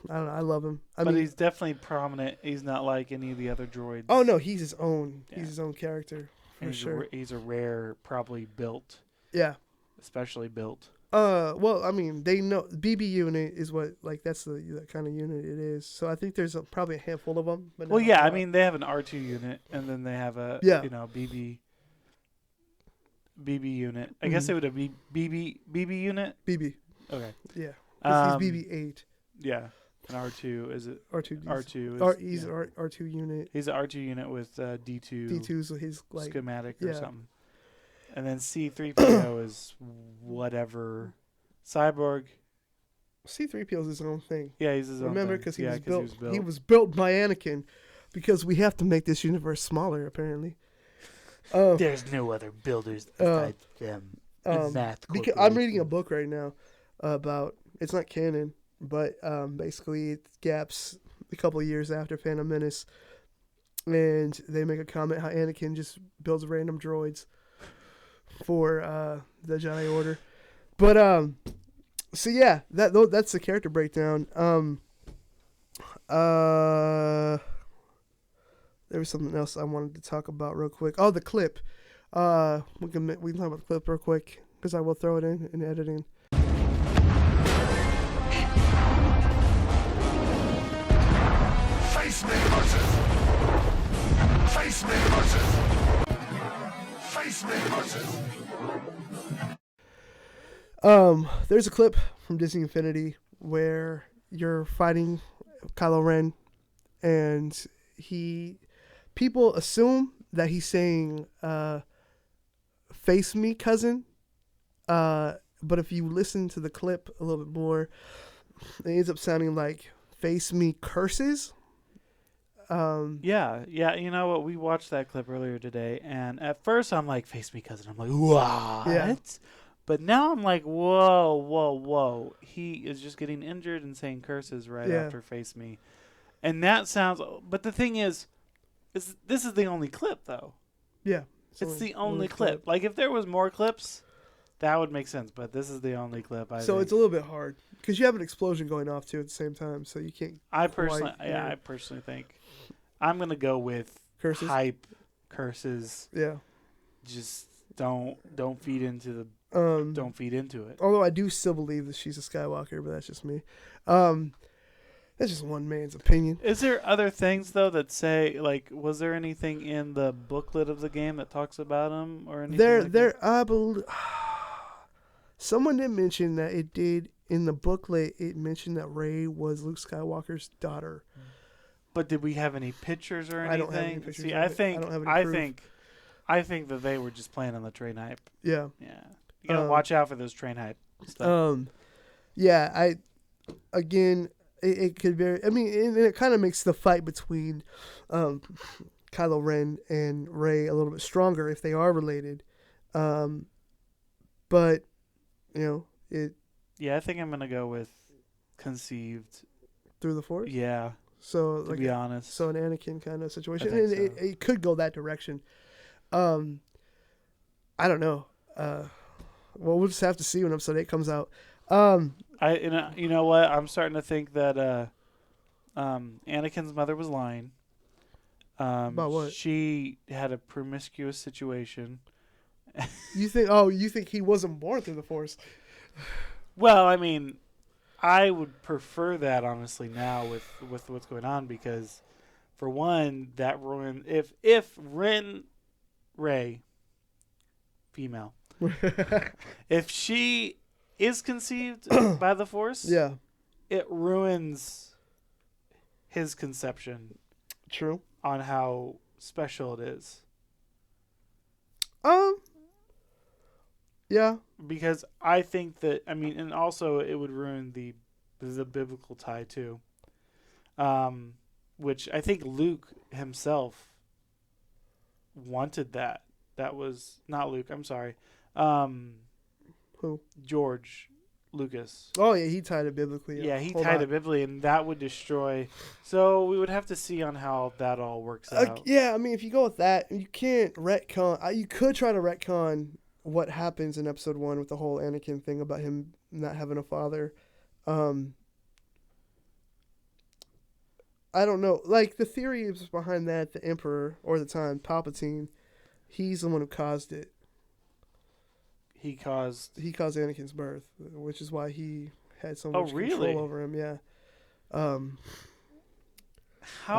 S1: I don't know. I love him. I mean,
S2: he's definitely prominent. He's not like any of the other droids.
S1: Oh no, he's his own. Yeah. He's his own character for sure.
S2: He's a rare, probably built.
S1: Yeah. Especially
S2: built.
S1: Well, I mean, they know BB unit is what that's the kind of unit it is. So I think there's probably a handful of them. But
S2: I mean, they have an R2 unit, and then they have a BB unit. I guess they would have BB unit.
S1: BB.
S2: Okay.
S1: Yeah. Because he's BB-8.
S2: Yeah. And R2 is it?
S1: R2. He's R2 unit.
S2: He's an R2 unit with D2.
S1: D2's his
S2: schematic or something. And then C-3PO is whatever. Cyborg.
S1: C-3PO is his own thing.
S2: Yeah, he's his own
S1: Remember,
S2: thing.
S1: because he was built by Anakin because we have to make this universe smaller, apparently.
S2: There's no other builders besides them.
S1: I'm reading a book right now about, it's not canon, but basically it gaps a couple of years after Phantom Menace. And they make a comment how Anakin just builds random droids for the Jedi Order. But so yeah, that's the character breakdown. There was something else I wanted to talk about real quick. Oh, the clip. We can talk about the clip real quick because I will throw it in editing.
S3: Face me versus. Face me versus. Face me versus.
S1: There's a clip from Disney Infinity where you're fighting Kylo Ren, and people assume that he's saying, "Face me, cousin." But if you listen to the clip a little bit more, it ends up sounding like "Face me, curses."
S2: Yeah. You know what? We watched that clip earlier today, and at first I'm like, "Face me, cousin." I'm like, "What?" Yeah. But now I'm like, whoa. He is just getting injured and saying curses right after "Face me." And that sounds... But the thing is this is the only clip, though.
S1: Yeah.
S2: It's the only clip. Like, if there was more clips, that would make sense. But this is the only clip, I think.
S1: It's a little bit hard. Because you have an explosion going off, too, at the same time. So you can't...
S2: I personally think I'm going to go with
S1: curses?
S2: Hype, curses.
S1: Yeah.
S2: Just don't feed into the... don't feed into it.
S1: Although I do still believe that she's a Skywalker, but that's just me. That's just one man's opinion.
S2: Is there other things though that say, like, was there anything in the booklet of the game that talks about him or anything?
S1: I believe someone did mention that it did in the booklet. It mentioned that Rey was Luke Skywalker's daughter.
S2: But did we have any pictures or anything?
S1: I don't have any pictures.
S2: See, I think that they were just playing on the train hype.
S1: Yeah.
S2: Yeah. You gotta watch out for those train hype stuff.
S1: Yeah. It could very. I mean, it kind of makes the fight between Kylo Ren and Rey a little bit stronger if they are related. But it.
S2: Yeah, I think I'm gonna go with conceived
S1: through the Force.
S2: Yeah.
S1: So
S2: to be honest,
S1: so an Anakin kind of situation, and it could go that direction. I don't know. Well, we'll just have to see when episode 8 comes out.
S2: You know what? I'm starting to think that Anakin's mother was lying.
S1: About what?
S2: She had a promiscuous situation.
S1: You think he wasn't born through the Force?
S2: Well, I mean, I would prefer that honestly now with what's going on, because for one, that ruined if Ray, female, if she is conceived by the Force,
S1: Yeah.
S2: it ruins his conception
S1: True.
S2: on how special it is.
S1: Yeah.
S2: Because I think that, I mean, and also it would ruin the biblical tie too, which I think Luke himself wanted that. That was not Luke. I'm sorry.
S1: Who?
S2: George Lucas.
S1: Oh yeah, he tied it biblically.
S2: Yeah, he
S1: Hold
S2: tied
S1: on.
S2: it biblically, and that would destroy. So we would have to see on how that all works out.
S1: Yeah, I mean, if you go with that, you can't retcon. You could try to retcon what happens in episode 1 with the whole Anakin thing about him not having a father. I don't know. Like, the theory is behind that, the Emperor, or the time, Palpatine, he's the one who caused it.
S2: He caused
S1: Anakin's birth, which is why he had so
S2: Oh,
S1: much
S2: really?
S1: control over him, yeah.
S2: How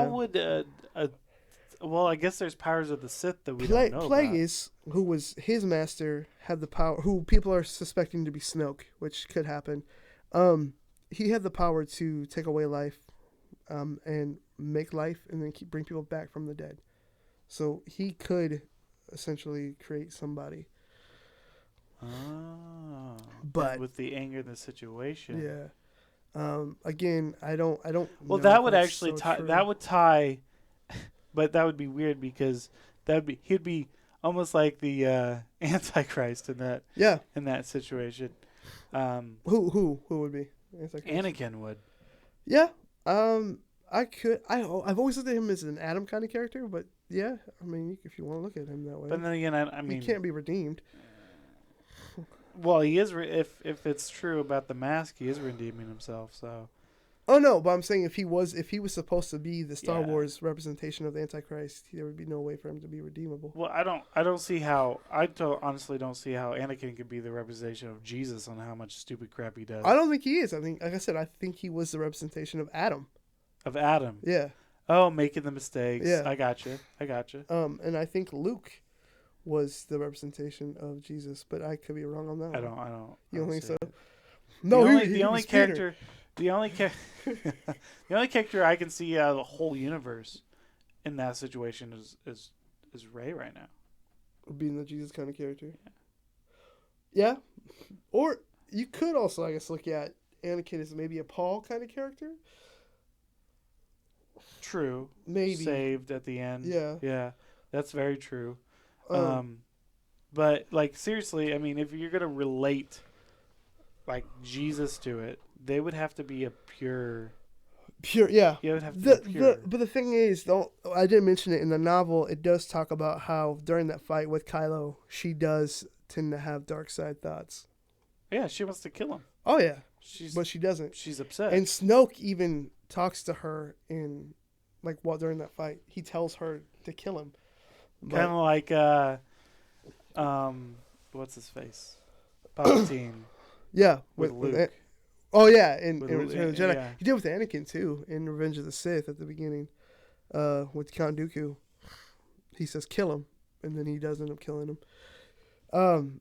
S1: Yeah.
S2: would well, I guess there's powers of the Sith that we don't know about.
S1: Plagueis, who was his master, had the power. Who people are suspecting to be Snoke, which could happen. He had the power to take away life, and make life, and then bring people back from the dead. So he could essentially create somebody.
S2: Oh,
S1: But
S2: with the anger of the situation.
S1: yeah. Again, I don't.
S2: Well,
S1: know
S2: that
S1: if
S2: would
S1: that's
S2: actually
S1: so
S2: tie.
S1: true.
S2: That would tie, but that would be weird because he'd be almost like the Antichrist in that
S1: Yeah.
S2: situation.
S1: Who would be? Antichrist?
S2: Anakin would.
S1: Yeah. I've always looked at him as an Adam kind of character, but yeah, I mean, if you want to look at him that way,
S2: But then again, I mean,
S1: he can't be redeemed.
S2: well, he is. If it's true about the mask, he is redeeming himself. So.
S1: Oh no, but I'm saying if he was supposed to be the Star
S2: Yeah.
S1: Wars representation of the Antichrist, there would be no way for him to be redeemable.
S2: Well, I don't see how. Honestly don't see how Anakin could be the representation of Jesus on how much stupid crap he does.
S1: I don't think he is. I think, like I said, I think he was the representation of Adam.
S2: Of Adam.
S1: Yeah.
S2: Oh, making the mistakes.
S1: Yeah.
S2: I gotcha.
S1: And I think Luke was the representation of Jesus, but I could be wrong on that.
S2: I
S1: one.
S2: don't.
S1: You don't think
S2: see
S1: so?
S2: it.
S1: No,
S2: The only character I can see out of the whole universe in that situation is Rey right now.
S1: being the Jesus kind of character. Yeah. Or you could also, I guess, look at Anakin as maybe a Paul kind of character.
S2: True.
S1: Maybe.
S2: Saved at the end.
S1: Yeah.
S2: Yeah. That's very true. But like seriously, I mean, if you're gonna relate like Jesus to it, they would have to be a pure.
S1: Yeah.
S2: You would have to be pure.
S1: But the thing is, I didn't mention it in the novel. It does talk about how during that fight with Kylo, she does tend to have dark side thoughts.
S2: Yeah, she wants to kill him.
S1: Oh yeah,
S2: She's
S1: but she doesn't.
S2: she's upset.
S1: And Snoke even talks to her in, like, while during that fight, he tells her to kill him. But-
S2: Kind of like what's his face? Palpatine.
S1: Yeah,
S2: With Luke.
S1: oh yeah, in
S2: With
S1: Return of the Jedi,
S2: yeah.
S1: he did with Anakin too in Revenge of the Sith at the beginning, with Count Dooku. He says kill him, and then he does end up killing him.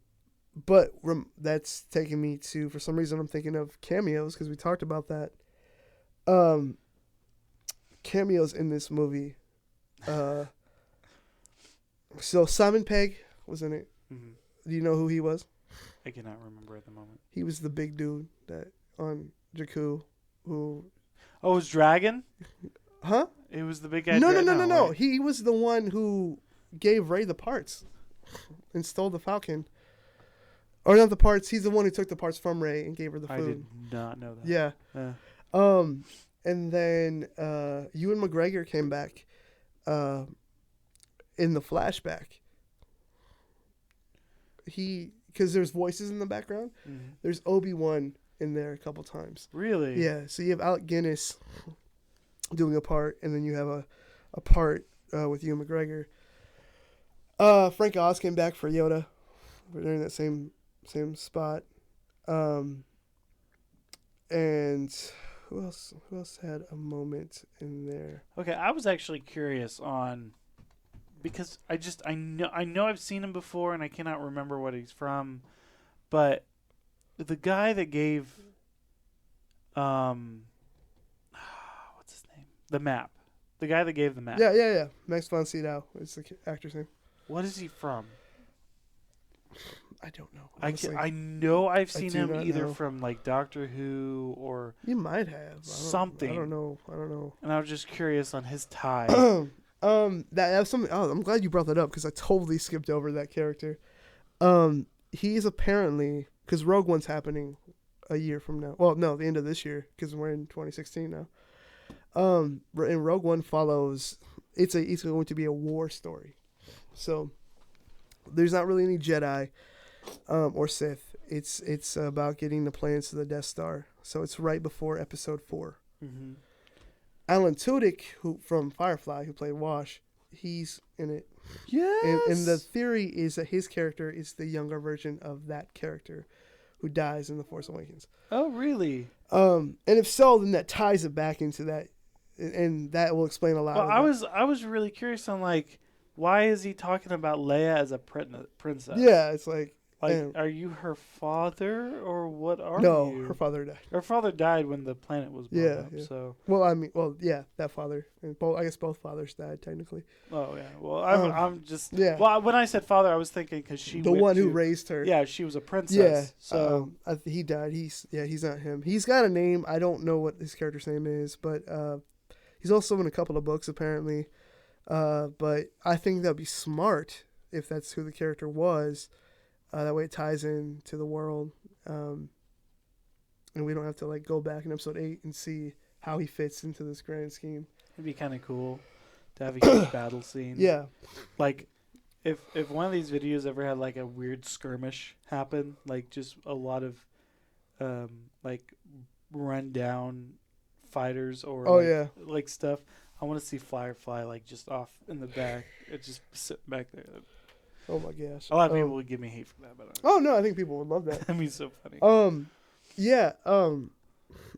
S1: But that's taking me to, for some reason I'm thinking of cameos because we talked about that. Cameos in this movie. So Simon Pegg was in it.
S2: Mhm.
S1: Do you know who he was?
S2: I cannot remember at the moment.
S1: He was the big dude that on Jakku, who,
S2: Oh, it was Dragon?
S1: huh?
S2: It was the big guy.
S1: No.
S2: Wait.
S1: He was the one who gave Rey the parts and stole the Falcon. Or not the parts. He's the one who took the parts from Rey and gave her the food.
S2: I did not know that.
S1: Yeah. And then Ewan McGregor came back in the flashback. Because there's voices in the background.
S2: Mhm.
S1: There's Obi-Wan in there a couple times.
S2: Really?
S1: Yeah, so you have Alec Guinness doing a part, and then you have a part with Ewan McGregor. Frank Oz came back for Yoda during that same spot. And Who else? Who else had a moment in there?
S2: Okay, I was actually curious on because I know I've seen him before and I cannot remember what he's from, but the guy that gave what's his name? The map. The guy that gave the map.
S1: Yeah. Max von Sydow is the actor's name.
S2: What is he from?
S1: I don't know.
S2: I know I've seen
S1: do
S2: him
S1: not
S2: either
S1: know.
S2: from like Doctor Who or
S1: You might have
S2: something.
S1: I don't know.
S2: And I was just curious on his tie.
S1: That was something. Oh, I'm glad you brought that up because I totally skipped over that character. He's apparently because Rogue One's happening a year from now. Well, no, the end of this year because we're in 2016 now. And Rogue One follows. It's going to be a war story, so there's not really any Jedi, or Sith. It's about getting the plans to the Death Star. So it's right before Episode 4.
S2: Mm-hmm.
S1: Alan Tudyk, who from Firefly, who played Wash, he's in it.
S2: Yes.
S1: And the theory is that his character is the younger version of that character who dies in The Force Awakens.
S2: Oh, really?
S1: And if so, then that ties it back into that, and that will explain a lot.
S2: Well,
S1: of
S2: I was really curious on like why is he talking about Leia as a princess?
S1: Yeah, it's like
S2: are you her father or what are you?
S1: No, her father died.
S2: Her father died when the planet was blown up.
S1: Yeah.
S2: So
S1: that father, and I guess both fathers died technically.
S2: oh yeah. Well, I'm just
S1: yeah.
S2: Well, when I said father, I was thinking because she
S1: The
S2: went
S1: one who
S2: to-
S1: raised her.
S2: Yeah, she was a princess.
S1: Yeah.
S2: So
S1: He died. He's not him. He's got a name. I don't know what his character's name is, but he's also in a couple of books apparently. But I think that'd be smart if that's who the character was. That way it ties in to the world. And we don't have to like go back in episode 8 and see how he fits into this grand scheme.
S2: it'd be kind of cool to have a huge battle scene.
S1: Yeah.
S2: Like if one of these videos ever had like a weird skirmish happen, like just a lot of like run down fighters or like stuff. I want to see Firefly like just off in the back. It just sitting back there.
S1: Oh my gosh.
S2: A lot of people would give me hate for that, but
S1: Oh no, I think people would love that.
S2: I mean, so funny.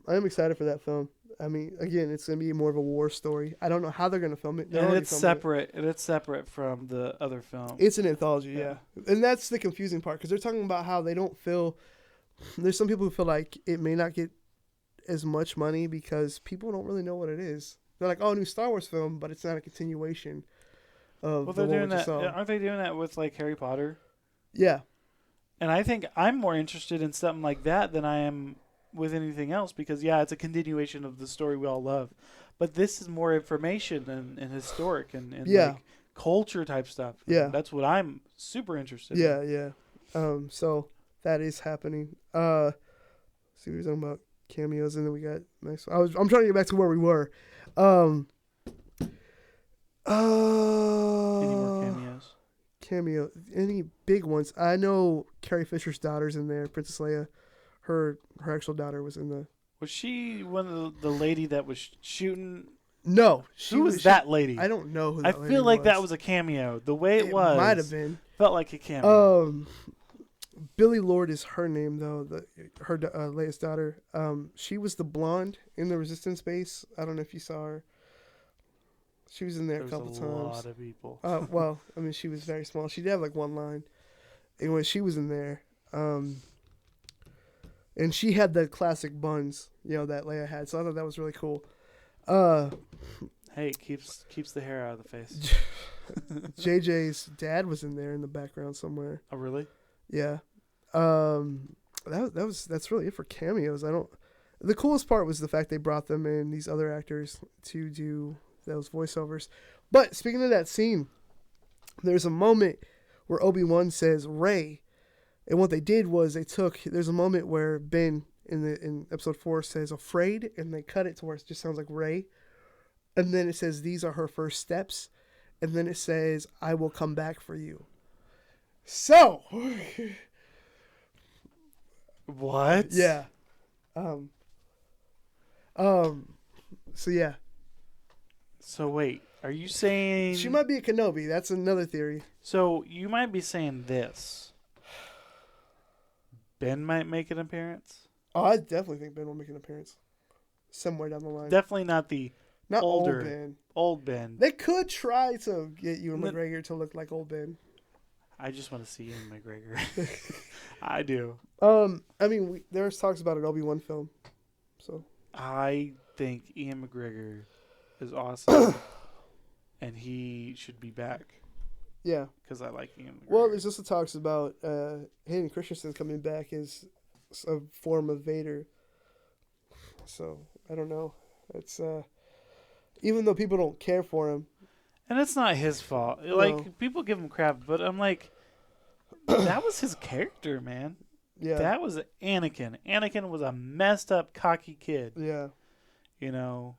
S1: I am excited for that film. I mean, again, it's gonna be more of a war story. I don't know how they're gonna film it.
S2: And it's separate. And it's separate from the other film.
S1: It's an anthology, yeah. And that's the confusing part because they're talking about how they don't feel. There's some people who feel like it may not get as much money because people don't really know what it is. They're like, oh, new Star Wars film, but it's not a continuation of
S2: Well,
S1: the
S2: they're
S1: one
S2: doing
S1: we just
S2: that.
S1: saw.
S2: Aren't they doing that with like Harry Potter?
S1: Yeah.
S2: And I think I'm more interested in something like that than I am with anything else because it's a continuation of the story we all love, but this is more information and historic and like culture type stuff.
S1: Yeah,
S2: and that's what I'm super interested.
S1: in. So that is happening. See, we were talking about cameos, and then we got next. I'm trying to get back to where we were.
S2: Any more cameos?
S1: Cameo? Any big ones? I know Carrie Fisher's daughter's in there. Princess Leia. Her actual daughter was in the.
S2: Was she one of the lady that was shooting?
S1: No,
S2: Who was that lady?
S1: I don't know who.
S2: I
S1: That lady
S2: feel like
S1: was.
S2: that was a cameo. The way it was
S1: might have been.
S2: Felt like a cameo.
S1: Billy Lord is her name though. Her Leia's daughter. She was the blonde in the Resistance base. I don't know if you saw her. She was in there a couple times.
S2: A lot of people.
S1: Well, I mean, she was very small. She did have like one line. Anyway, she was in there. And she had the classic buns, that Leia had. So I thought that was really cool.
S2: Hey, keeps the hair out of the face.
S1: JJ's dad was in there in the background somewhere.
S2: Oh, really?
S1: Yeah. That's really it for cameos. The coolest part was the fact they brought them in, these other actors, to do those voiceovers. But speaking of that scene, there's a moment where Obi-Wan says Rey. And what they did was there's a moment where Ben in episode 4 says afraid, and they cut it to where it just sounds like Rey. And then it says these are her first steps. And then it says, I will come back for you. So.
S2: What?
S1: Yeah. So yeah.
S2: So wait, are you saying
S1: She might be a Kenobi. That's another theory.
S2: So you might be saying this. Ben might make an appearance.
S1: Oh, I definitely think Ben will make an appearance. somewhere down the line.
S2: Definitely not the
S1: Not
S2: older
S1: old Ben.
S2: old Ben.
S1: They could try to get Ewan McGregor to look like old Ben.
S2: I just want to see Ian McGregor. I do.
S1: I mean, there's talks about an Obi-Wan film, so
S2: I think Ian McGregor is awesome, and he should be back
S1: yeah.
S2: because I like Ian McGregor.
S1: Well, there's also talks about Hayden Christensen coming back as a form of Vader. So I don't know. It's even though people don't care for him.
S2: And it's not his fault.
S1: No.
S2: Like, people give him crap, but I'm like, that was his character, man.
S1: Yeah.
S2: That was Anakin. Anakin was a messed up, cocky kid.
S1: Yeah.
S2: You know?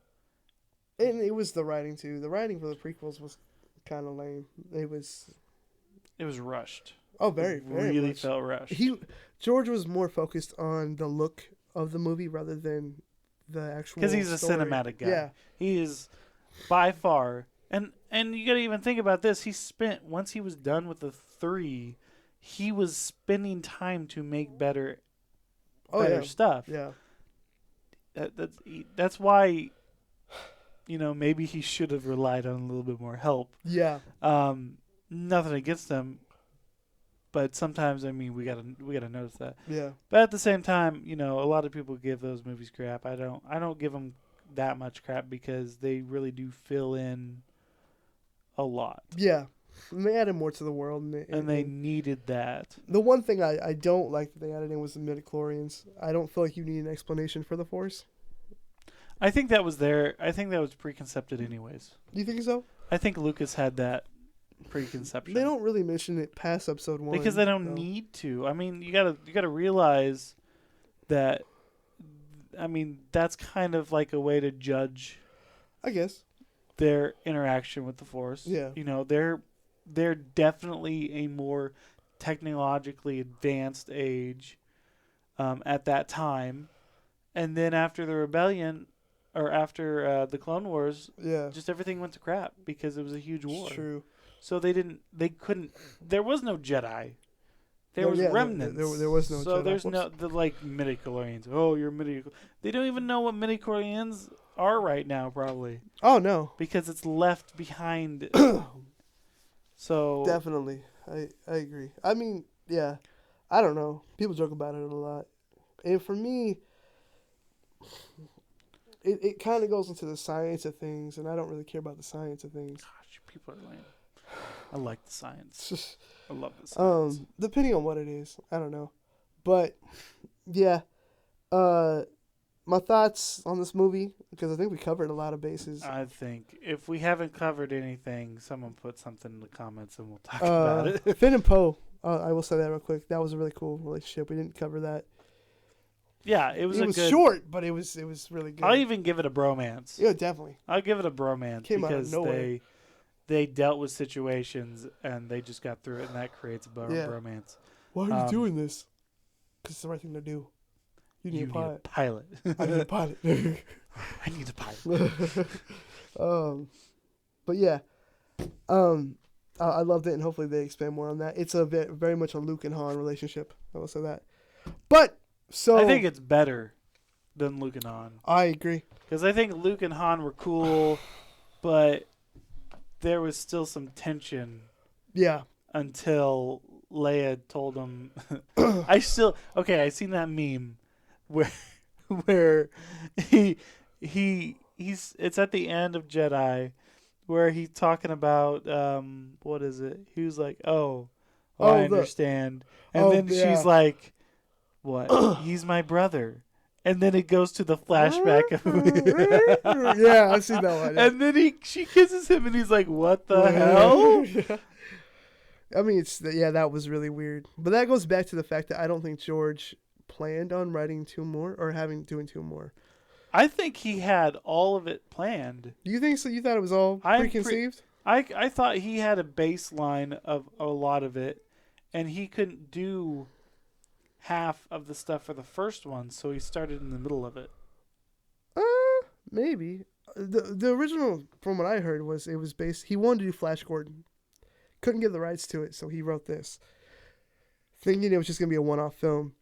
S1: And it was the writing, too. The writing for the prequels was kind of lame. It was
S2: rushed.
S1: Oh, very,
S2: It
S1: very
S2: really
S1: much.
S2: felt rushed.
S1: George was more focused on the look of the movie rather than the actual
S2: Because he's a
S1: story.
S2: cinematic guy.
S1: Yeah.
S2: He is by far... And you got to even think about this. He spent, once he was done with the 3, he was spending time to make better stuff.
S1: Yeah.
S2: That's why, maybe he should have relied on a little bit more help.
S1: Yeah.
S2: Nothing against them, but sometimes, I mean, we gotta notice that.
S1: Yeah.
S2: But at the same time, a lot of people give those movies crap. I don't give them that much crap because they really do fill in a lot.
S1: Yeah. And they added more to the world.
S2: And they needed that.
S1: The one thing I don't like that they added in was the midichlorians. I don't feel like you need an explanation for the Force.
S2: I think that was there. I think that was preconcepted anyways.
S1: Do you think so?
S2: I think Lucas had that preconception.
S1: They don't really mention it past episode 1.
S2: Because they don't need to. I mean, you gotta realize that, I mean, that's kind of like a way to judge
S1: I guess.
S2: their interaction with the Force.
S1: Yeah.
S2: They're definitely a more technologically advanced age at that time. And then after the rebellion, or after the Clone Wars,
S1: Yeah.
S2: just everything went to crap because it was a huge war.
S1: It's true.
S2: So they couldn't, there was no Jedi. There
S1: No,
S2: was
S1: yeah,
S2: remnants.
S1: there was no
S2: So
S1: Jedi.
S2: there's
S1: Whoops.
S2: no, the like midichlorians. Oh, you're midichlorians. They don't even know what midichlorians are right now, probably.
S1: Oh, no.
S2: Because it's left behind. So
S1: Definitely. I agree. I mean, yeah. I don't know. People joke about it a lot. And for me, it kind of goes into the science of things, and I don't really care about the science of things.
S2: gosh, people are lame. I like the science.
S1: It's just,
S2: I love the science.
S1: depending on what it is, I don't know. But, yeah. My thoughts on this movie, because I think we covered a lot of bases.
S2: I think if we haven't covered anything, someone put something in the comments and we'll talk about it.
S1: Finn and Poe, I will say that real quick. That was a really cool relationship. We didn't cover that.
S2: Yeah, it was good.
S1: Short, but it was really good.
S2: I'll even give it a bromance.
S1: Yeah, definitely.
S2: I'll give it a bromance
S1: Came out of
S2: because
S1: nowhere.
S2: they dealt with situations and they just got through it, and that creates a
S1: Yeah.
S2: bromance.
S1: Why are you doing this? Because it's the right thing to do. You need a pilot.
S2: pilot.
S1: I need a pilot.
S2: I need a pilot.
S1: But yeah, I loved it, and hopefully they expand more on that. It's a very much a Luke and Han relationship. I will say that. But so
S2: I think it's better than Luke and Han.
S1: I agree.
S2: Because I think Luke and Han were cool, but there was still some tension
S1: Yeah.
S2: until Leia told him. I seen that meme where he's it's at the end of Jedi where he's talking about what is it? He was like, I understand. And then
S1: yeah.
S2: she's like, what? He's my brother. And then it goes to the flashback of
S1: Yeah, I've seen that one. Yeah.
S2: And then she kisses him and he's like, what the hell?
S1: Yeah. I mean, that was really weird. But that goes back to the fact that I don't think George planned on writing 2 more or doing 2 more.
S2: I think he had all of it planned.
S1: Do you think so? You thought it was all preconceived?
S2: I thought he had a baseline of a lot of it, and he couldn't do half of the stuff for the first one, so he started in the middle of it.
S1: Maybe. The original, from what I heard, was it was based. He wanted to do Flash Gordon, couldn't get the rights to it, so he wrote this, thinking it was just gonna be a one-off film,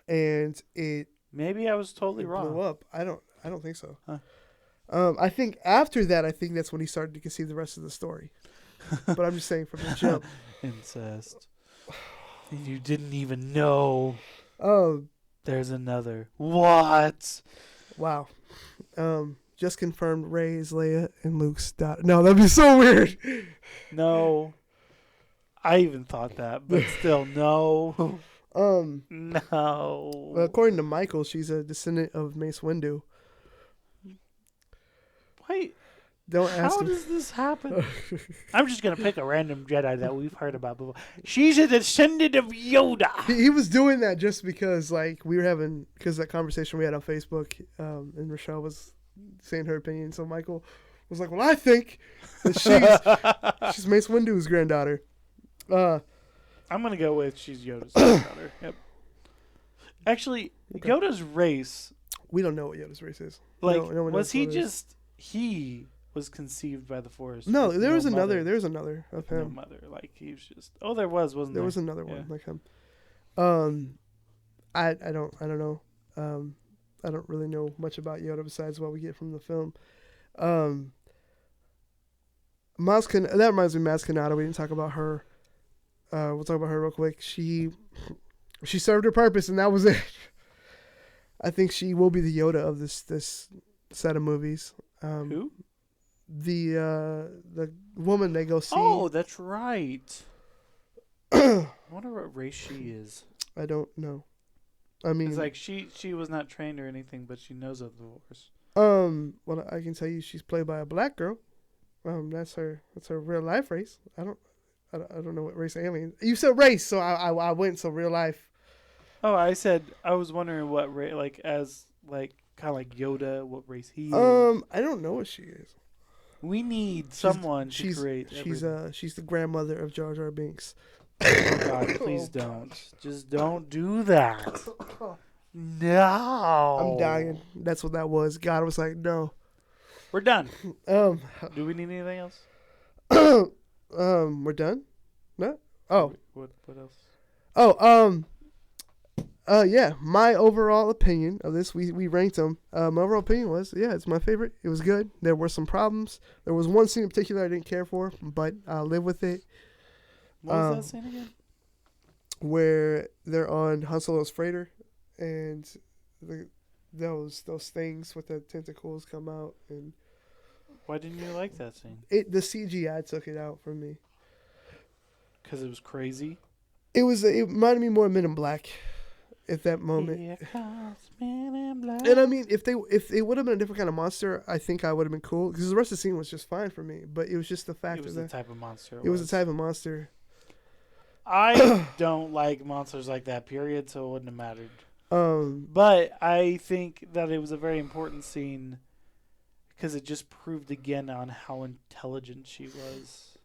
S1: and it
S2: Maybe I was totally wrong.
S1: blew up. I don't I don't think so.
S2: Huh.
S1: I think after that, I think that's when he started to conceive the rest of the story. But I'm just saying from the jump.
S2: Incest. You didn't even know.
S1: Oh,
S2: There's another. What?
S1: wow. Just confirmed Rey is Leia and Luke's daughter. No, that'd be so weird.
S2: No. I even thought that, but still, no. No.
S1: According to Michael, she's a descendant of Mace Windu.
S2: Wait.
S1: Don't ask
S2: How
S1: him.
S2: does this happen? I'm just going to pick a random Jedi that we've heard about before. She's a descendant of Yoda.
S1: He was doing that just because, like, we were having, because that conversation we had on Facebook, and Rochelle was saying her opinion. So Michael was like, well, I think that she's Mace Windu's granddaughter.
S2: I'm going to go with she's Yoda's granddaughter. Yep. Actually,
S1: Okay.
S2: Yoda's race,
S1: We don't know what Yoda's race is.
S2: like,
S1: No one
S2: was
S1: knows
S2: he
S1: what it is.
S2: just, he was conceived by the Force.
S1: No,
S2: with
S1: there was another.
S2: mother.
S1: There was another of
S2: No
S1: him.
S2: mother. Like, he was just, wasn't there?
S1: There was another
S2: Yeah.
S1: one like him. I don't know. I don't really know much about Yoda besides what we get from the film. That reminds me of Maz Kanata. We didn't talk about her. We'll talk about her real quick. She served her purpose, and that was it. I think she will be the Yoda of this set of movies.
S2: Who?
S1: The woman they go see.
S2: Oh, that's right. I wonder what race she is.
S1: I don't know. I mean,
S2: It's like she was not trained or anything, but she knows of the Force.
S1: well, I can tell you she's played by a black girl. That's her real life race. I don't know what race alien. You said race, so I went so real life.
S2: Oh, I was wondering what race, like, as, like, kind of like Yoda, what race he is.
S1: I don't know what she is.
S2: We need someone to
S1: She's
S2: create everything.
S1: she's the grandmother of Jar Jar Binks.
S2: Oh, God, please don't. Just don't do that. No.
S1: I'm dying. That's what that was. God was like, no.
S2: We're done.
S1: Do
S2: we need anything else?
S1: we're done. No. Oh.
S2: What else?
S1: Yeah. My overall opinion of this, we ranked them. My overall opinion was, yeah, it's my favorite. It was good. There were some problems. There was one scene in particular I didn't care for, but I'll live with it.
S2: What was that scene again?
S1: Where they're on Han Solo's freighter, and those things with the tentacles come out, and
S2: Why didn't you like that scene?
S1: the CGI took it out for me.
S2: Because it was crazy.
S1: It reminded me more of Men in Black at that moment.
S2: Here comes Men in Black.
S1: And I mean, if it would have been a different kind of monster, I think I would have been cool, because the rest of the scene was just fine for me. But it was just the fact
S2: It was
S1: of
S2: the
S1: that
S2: type of monster.
S1: it was the type of monster.
S2: I don't like monsters like that, period, so it wouldn't have mattered.
S1: Um,
S2: But I think that it was a very important scene because it just proved again on how intelligent she was.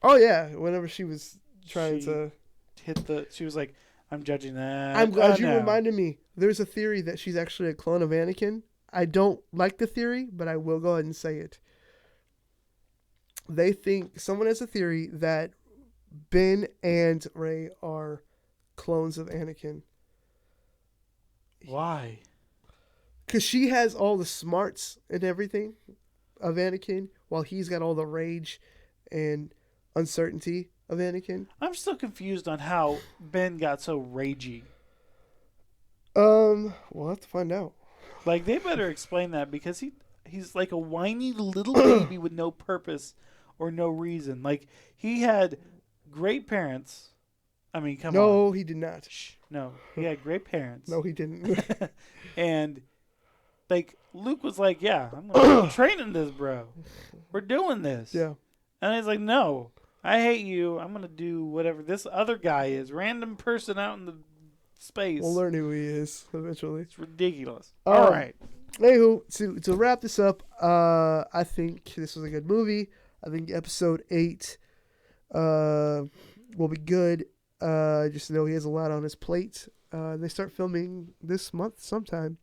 S1: oh yeah, whenever she was trying
S2: She
S1: to.
S2: She was like, I'm judging that.
S1: I'm glad you
S2: no.
S1: reminded me. There's a theory that she's actually a clone of Anakin. I don't like the theory, but I will go ahead and say it. They think someone has a theory that Ben and Rey are clones of Anakin.
S2: Why?
S1: Because she has all the smarts and everything of Anakin, while he's got all the rage and uncertainty of Anakin.
S2: I'm still confused on how Ben got so ragey.
S1: We'll have to find out.
S2: Like, they better explain that because he's like a whiny little baby with no purpose or no reason. Like, he had great parents. I mean, come on.
S1: No, he did not.
S2: No, he had great parents.
S1: No, he didn't.
S2: And, like, Luke was like, yeah, I'm training this bro. We're doing this.
S1: Yeah.
S2: And he's like, no, I hate you. I'm going to do whatever this other guy is. Random person out in the space.
S1: We'll learn who he is eventually.
S2: It's ridiculous. All right.
S1: Anywho, to wrap this up, I think this was a good movie. I think episode 8 will be good. Just know he has a lot on his plate. They start filming this month sometime.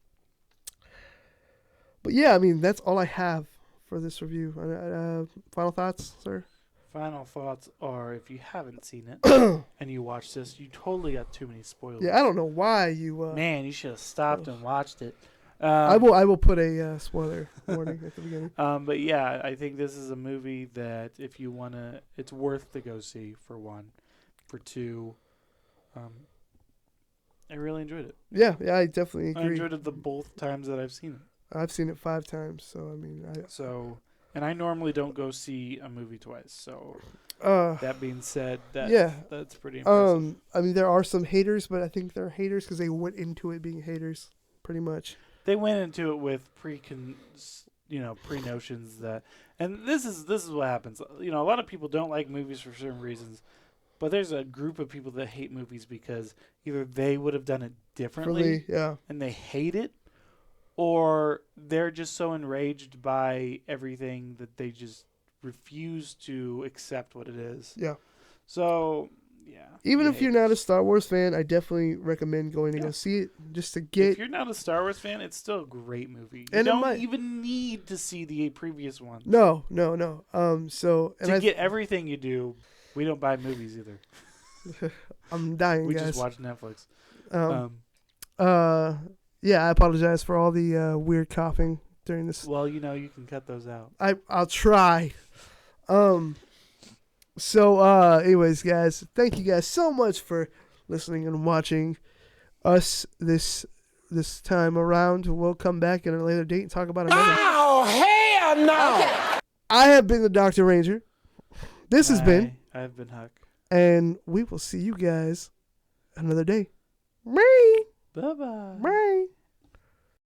S1: But yeah, I mean, that's all I have for this review. Final thoughts, sir?
S2: Final thoughts are, if you haven't seen it and you watch this, you totally got too many spoilers.
S1: Yeah, I don't know why you...
S2: Man, you should have stopped and watched it.
S1: I will put a spoiler warning at the beginning.
S2: But yeah, I think this is a movie that if you wanna, it's worth to go see. For one, for two, I really enjoyed it.
S1: Yeah, I definitely
S2: I
S1: agree.
S2: enjoyed it the both times that I've seen it.
S1: I've seen it 5 times, so I mean,
S2: And I normally don't go see a movie twice. So that being said, that's pretty impressive.
S1: I mean, there are some haters, but I think they're haters because they went into it being haters, pretty much.
S2: They went into it with pre-notions that, and this is what happens. A lot of people don't like movies for certain reasons, but there's a group of people that hate movies because either they would have done it differently, and they hate it, or they're just so enraged by everything that they just refuse to accept what it is.
S1: Yeah.
S2: So, yeah.
S1: Even if you're not a Star Wars fan, I definitely recommend going to go see it just to get.
S2: If you're not a Star Wars fan, it's still a great movie. You
S1: And
S2: don't even need to see the previous one.
S1: No. So
S2: to get everything you do, we don't buy movies either.
S1: I'm dying,
S2: we
S1: guys.
S2: just watch Netflix.
S1: Yeah, I apologize for all the weird coughing during this.
S2: Well, you can cut those out.
S1: I'll try. So, anyways, guys, thank you guys so much for listening and watching us this time around. We'll come back at a later date and talk about another.
S3: Oh, hell no!
S1: Okay. I have been the Dr. Ranger. This has been.
S2: I've been Huck.
S1: And we will see you guys another day. Bye.
S2: Bye-bye.
S1: Bye.